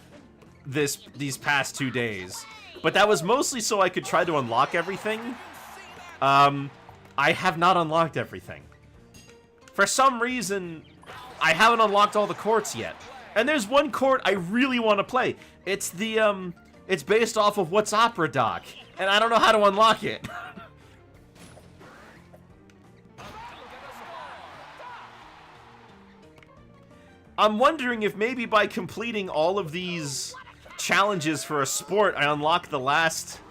these past 2 days. But that was mostly so I could try to unlock everything. I have not unlocked everything. For some reason, I haven't unlocked all the courts yet. And there's one court I really want to play. It's the, it's based off of What's Opera Doc. And I don't know how to unlock it. I'm wondering if maybe by completing all of these challenges for a sport, I unlock the last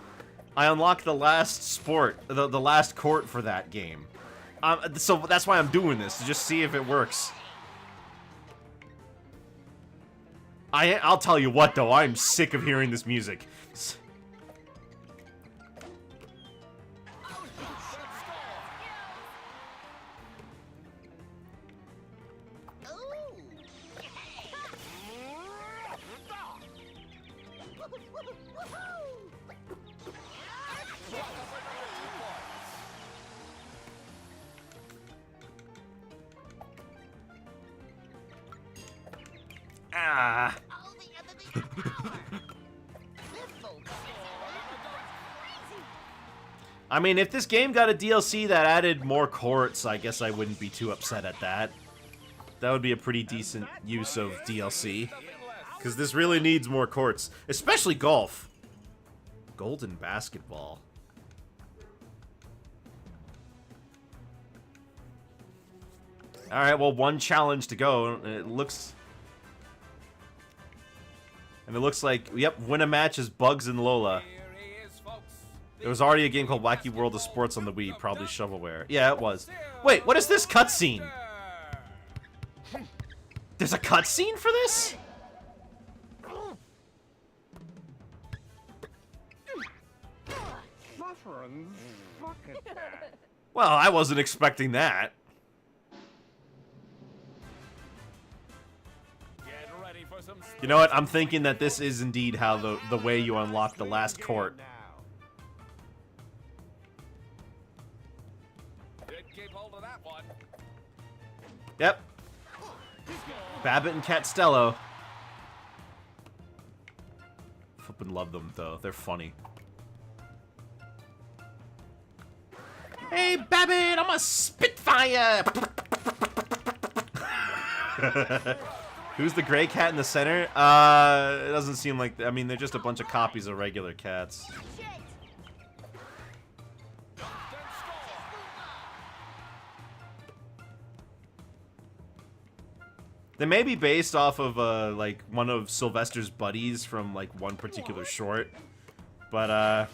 sport, the last court for that game. So that's why I'm doing this, to just see if it works. I'll tell you what, though, I'm sick of hearing this music. Ah. I mean, if this game got a DLC that added more courts, I guess I wouldn't be too upset at that. That would be a pretty decent use of DLC. Because this really needs more courts. Especially golf. Golden basketball. Alright, well, one challenge to go. It looks like, yep, win a match as Bugs and Lola. There was already a game called Wacky World of Sports on the Wii, probably shovelware. Yeah, it was. Wait, what is this cutscene? There's a cutscene for this? Well, I wasn't expecting that. You know what? I'm thinking that this is indeed how the way you unlock the last court. Yep. Babbitt and Catstello. Flippin' love them though. They're funny. Hey, Babbitt, I'm a Spitfire. Who's the gray cat in the center? It doesn't seem like... I mean, they're just a bunch of copies of regular cats. They may be based off of, like, one of Sylvester's buddies from, like, one particular short. But,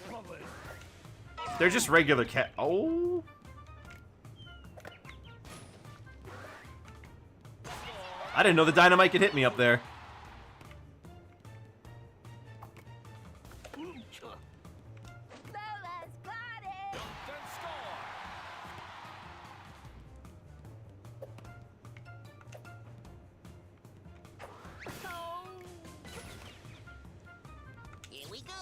they're just regular cat... Oh... I didn't know the dynamite could hit me up there. Here we go.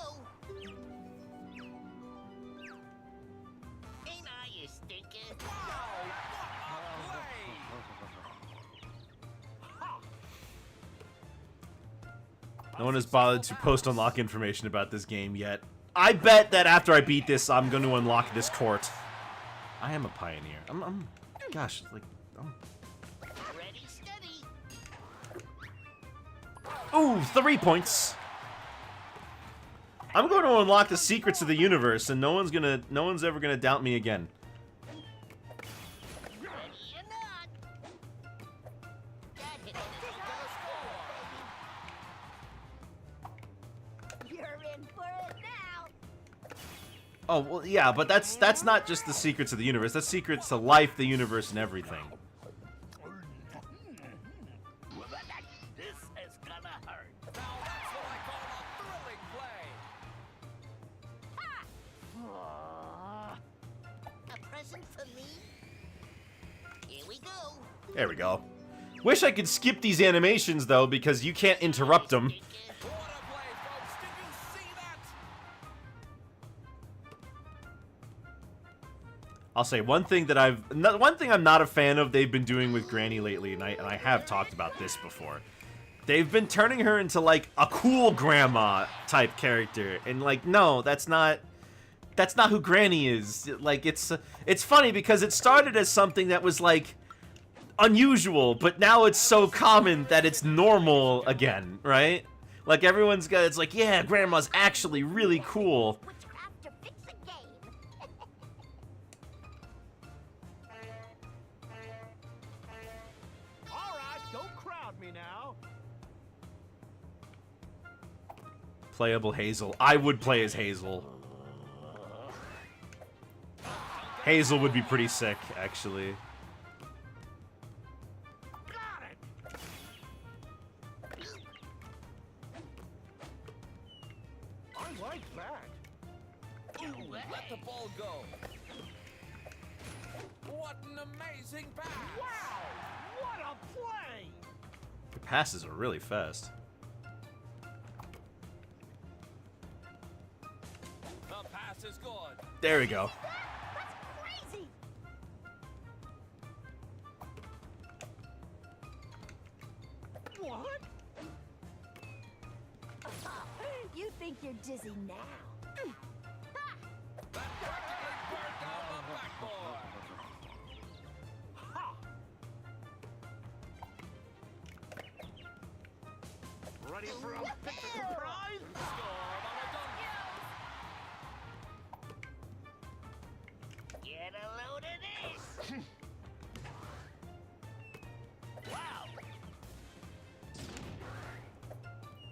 Ain't I, you stinker? No one has bothered to post unlock information about this game yet. I bet that after I beat this, I'm going to unlock this court. I am a pioneer. Gosh, like, Ready, steady. Ooh, 3 points. I'm going to unlock the secrets of the universe, and no one's ever gonna doubt me again. Ready or not. That hit it. You're in for it now. Oh, well, yeah, but that's not just the secrets of the universe. That's secrets to life, the universe, and everything. This is gonna hurt. Now that's what I call a thrilling play. A present for me? Here we go. There we go. Wish I could skip these animations, though, because you can't interrupt them. What a play, folks. Did you see that? I'll say one thing I'm not a fan of they've been doing with Granny lately, and I have talked about this before. They've been turning her into, like, a cool grandma type character, and, like, no, that's not who Granny is. Like, it's funny because it started as something that was, like, unusual, but now it's so common that it's normal again, right? Like everyone's got, it's like, yeah, grandma's actually really cool. Witchcraft to fix a game. All right, don't crowd me now. Playable Hazel. I would play as Hazel. Hazel would be pretty sick, actually. Got it. I like that. Let the ball go. What an amazing pass! Wow! What a play! The passes are really fast. The pass is good. There we go. That's crazy. What? You think you're dizzy now? That practically burned down the backboard. Ha! Ready for a big surprise? Scored on a dunk. Get a load of this. Wow.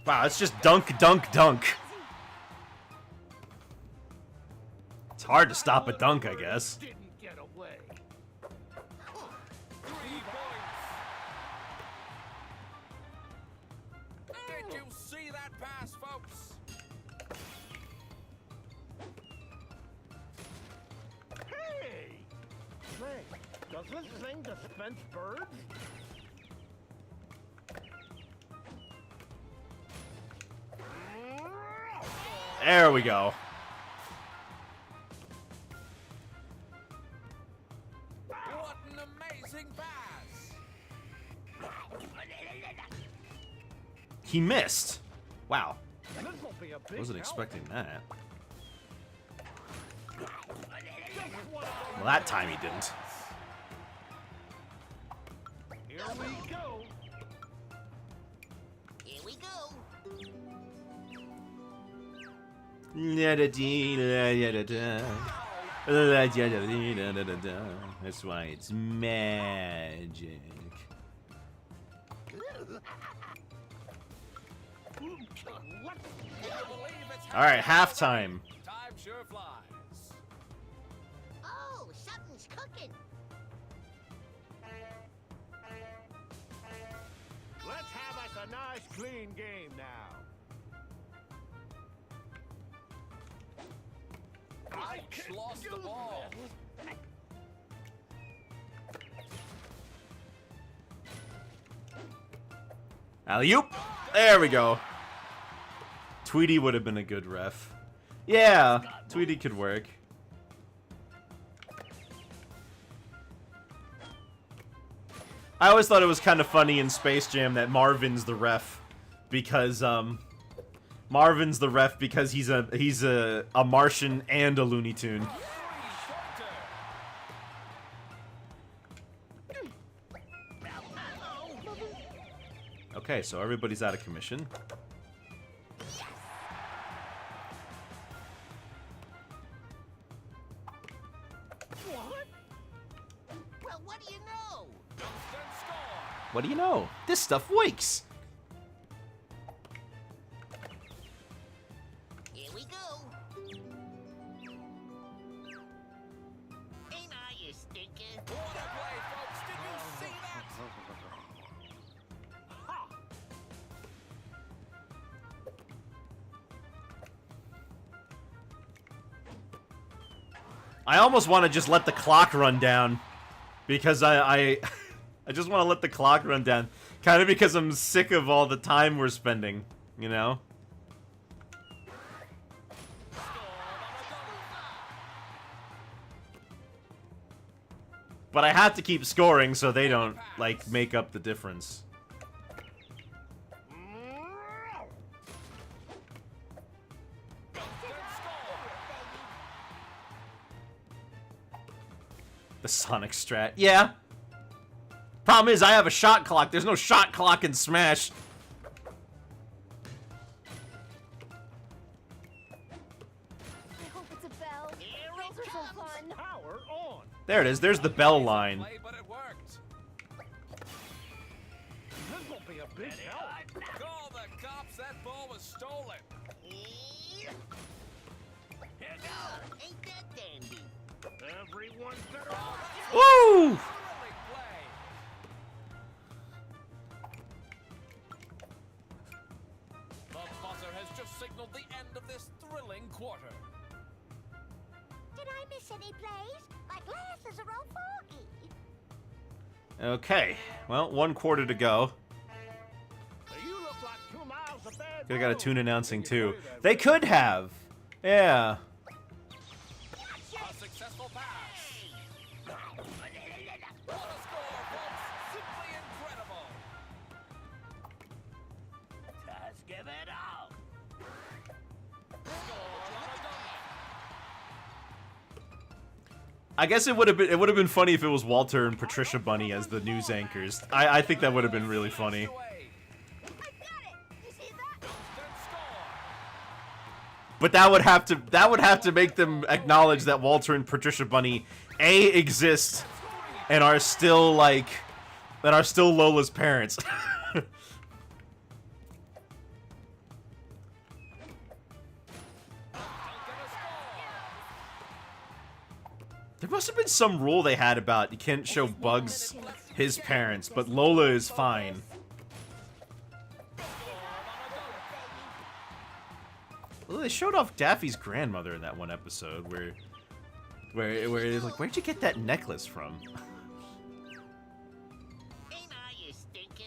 Wow, it's just dunk, dunk, dunk. It's hard to stop a dunk, I guess. Didn't get away. 3 points. Did you see that pass, folks? Hey! Say, does this thing dispense birds? There we go. What an amazing pass! He missed. Wow. This'll be a big Wasn't help. expecting that. Just what I- Well, that time he didn't. Here we go. Here we go. That's why it's magic. All right, halftime. Time sure flies. Oh, something's cooking. Let's have us a nice, clean game now. I Just can lost do the ball. this. Alley-oop. There we go. Tweety would have been a good ref. Yeah, Tweety could work. I always thought it was kind of funny in Space Jam that Marvin's the ref because Marvin's the ref because he's a Martian and a Looney Tune. Okay, so everybody's out of commission. What? Well, what do you know? What do you know? This stuff wakes. Here we go. Ain't I, you stinker? What a play, folks! Did you see that? Ha! I almost want to just let the clock run down because I just want to let the clock run down, kind of because I'm sick of all the time we're spending, you know? But I have to keep scoring so they don't, like, make up the difference. The Sonic strat. Yeah. Problem is, I have a shot clock. There's no shot clock in Smash. I hope it's a bell. Bells are so fun. Power on. There it is. There's the bell line. Play, but it worked. This will be a big help. Call the cops. That ball was stolen. Here goes. Ain't that dandy? Everyone's better off. Woo! Thrilling play. The buzzer has just signaled the end of this thrilling quarter. Did I miss any plays? My glasses are all foggy. Okay. Well, 1 quarter to go. You look like 2 miles of bad Could have got a road. tune announcing too. They could have. Yeah. A successful pass. What a score, folks. Simply incredible. Just give it up. Score on a dunk. I guess it would have been funny if it was Walter and Patricia Bunny as the news anchors. I think that would have been really funny. I got it. You see that? Instant score. But that would have to make them acknowledge that Walter and Patricia Bunny exist and are still Lola's parents. There must have been some rule they had about you can't show Bugs his parents, but Lola is fine. Well, they showed off Daffy's grandmother in that one episode where it's like, where'd you get that necklace from? Ain't I, you stinker?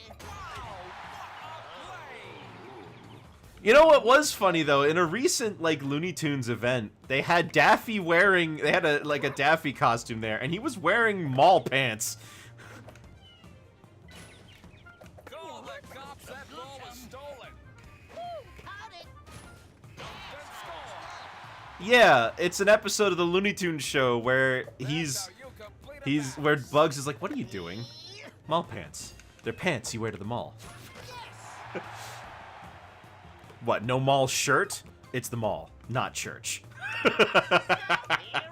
You know what was funny though? In a recent Looney Tunes event, they had Daffy they had a Daffy costume there, and he was wearing mall pants. Call the cops. That ball was stolen. Caught it. Instant score. Yeah, it's an episode of the Looney Tunes show where Now you complete a pass. where Bugs is like, what are you doing? Mall pants. They're pants you wear to the mall. What, no mall shirt? It's the mall, not church. Here it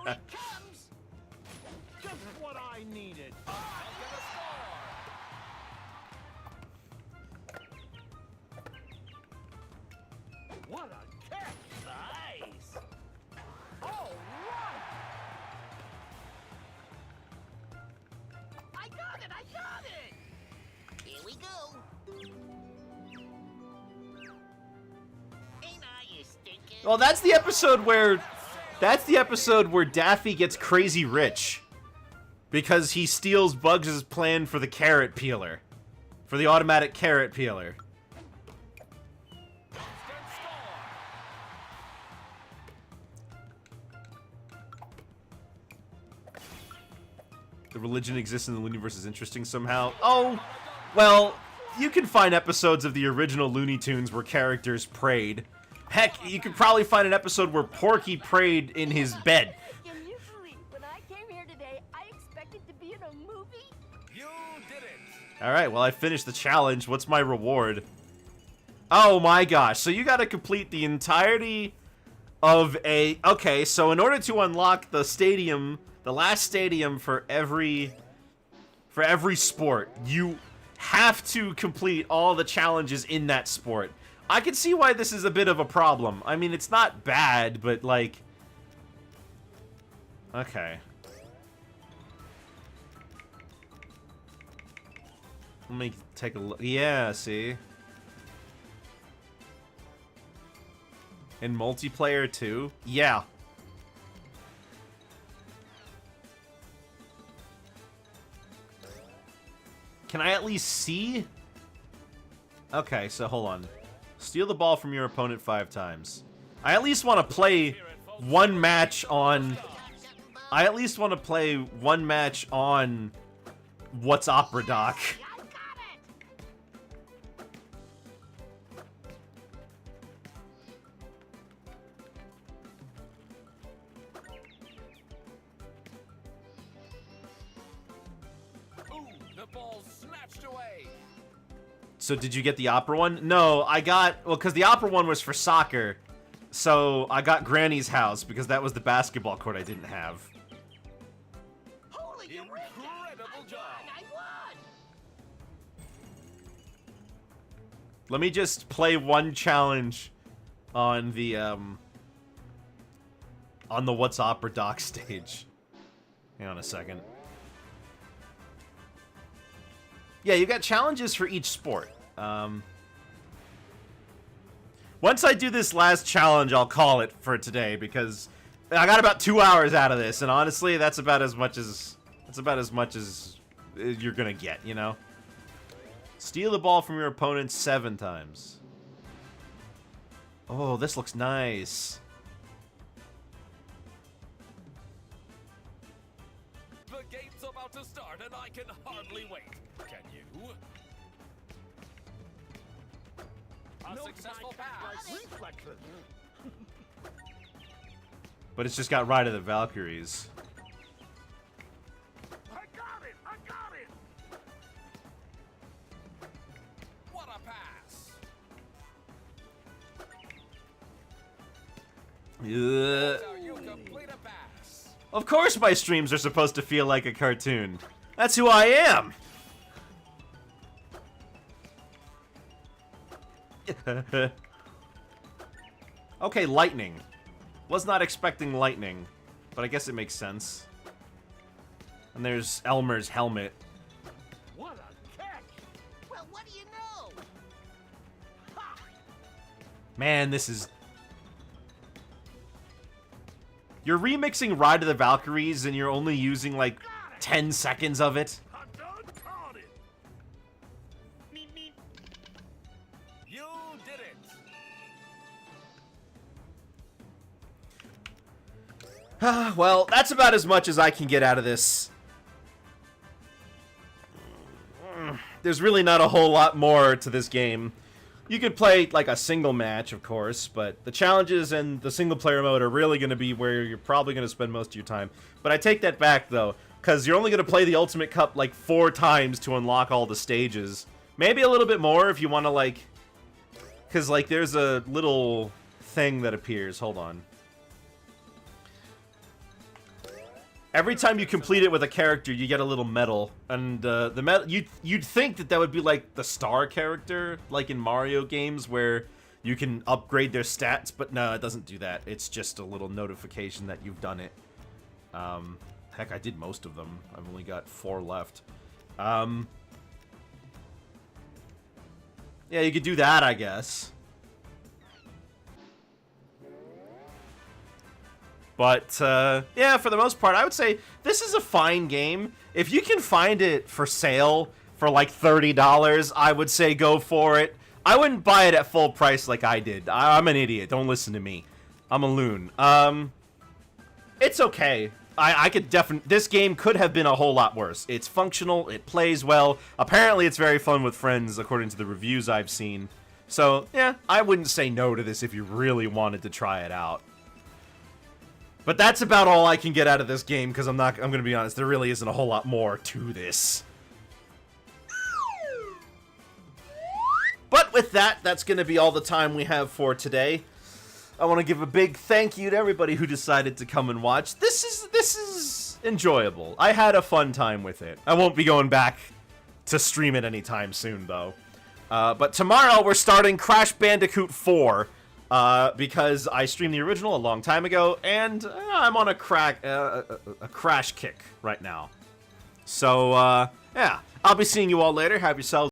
comes. Just what I needed. What a catch. Nice. All right. I got it. I got it. Here we go. Ain't I, you stinker? Well, that's the episode where Daffy gets crazy rich because he steals Bugs' plan for the carrot peeler, for the automatic carrot peeler. The religion exists in the Looniverse is interesting somehow. Oh, well, you can find episodes of the original Looney Tunes where characters prayed. Heck, you could probably find an episode where Porky prayed in his bed. Can you believe when I came here today, I expected to be in a movie? You did it. Alright, well, I finished the challenge. What's my reward? Oh my gosh, so you gotta complete the entirety of a... Okay, so in order to unlock the stadium, the last stadium for every sport, you have to complete all the challenges in that sport. I can see why this is a bit of a problem. I mean, it's not bad, but like... Okay. Let me take a look. Yeah, see? In multiplayer too? Yeah. Can I at least see? Okay, so hold on. Steal the ball from your opponent 5 times. I at least want to play one match on... I at least want to play one match on... What's Opera Doc? I got it. The ball's snatched away. So did you get the opera one? No, I got, well, because the opera one was for soccer. So I got Granny's house because that was the basketball court I didn't have. Holy eureka! Incredible job. I won! Let me just play one challenge on the What's Opera Doc stage. Hang on a second. Yeah, you got challenges for each sport. Once I do this last challenge, I'll call it for today because I got about 2 hours out of this, and honestly, that's about as much as you're gonna get, you know. Steal the ball from your opponent 7 times. Oh, this looks nice. The game's about to start, and I can hardly wait. Can you? A successful pass. But it's just got Ride of the Valkyries. I got it! I got it! What a pass. Ugh. So you complete a pass. Of course my streams are supposed to feel like a cartoon. That's who I am! Okay, lightning. Was not expecting lightning, but I guess it makes sense. And there's Elmer's helmet. What a catch! Well, what do you know? Ha! Man, this is... You're remixing Ride of the Valkyries and you're only using like 10 seconds of it. I done caught it! Meep, meep. You did it. Well, that's about as much as I can get out of this. There's really not a whole lot more to this game. You could play like a single match, of course, but the challenges and the single player mode are really going to be where you're probably going to spend most of your time. But I take that back, though, because you're only going to play the Ultimate Cup like 4 times to unlock all the stages. Maybe a little bit more if you want to, like... Because, like, there's a little thing that appears. Hold on. Every time you complete it with a character, you get a little medal, and the medal you'd think that would be like the star character, like in Mario games, where you can upgrade their stats, but no, it doesn't do that. It's just a little notification that you've done it. Heck, I did most of them. I've only got 4 left. Yeah, you could do that, I guess. But, yeah, for the most part, I would say this is a fine game. If you can find it for sale for like $30, I would say go for it. I wouldn't buy it at full price like I did. I'm an idiot. Don't listen to me. I'm a loon. It's okay. I could definitely... This game could have been a whole lot worse. It's functional. It plays well. Apparently, it's very fun with friends, according to the reviews I've seen. So, yeah, I wouldn't say no to this if you really wanted to try it out. But that's about all I can get out of this game, because I'm gonna be honest, there really isn't a whole lot more to this. But with that, that's gonna be all the time we have for today. I want to give a big thank you to everybody who decided to come and watch. This is enjoyable. I had a fun time with it. I won't be going back to stream it anytime soon, though. But tomorrow we're starting Crash Bandicoot 4. Because I streamed the original a long time ago, and I'm on a crash kick right now. So, yeah. I'll be seeing you all later. Have yourselves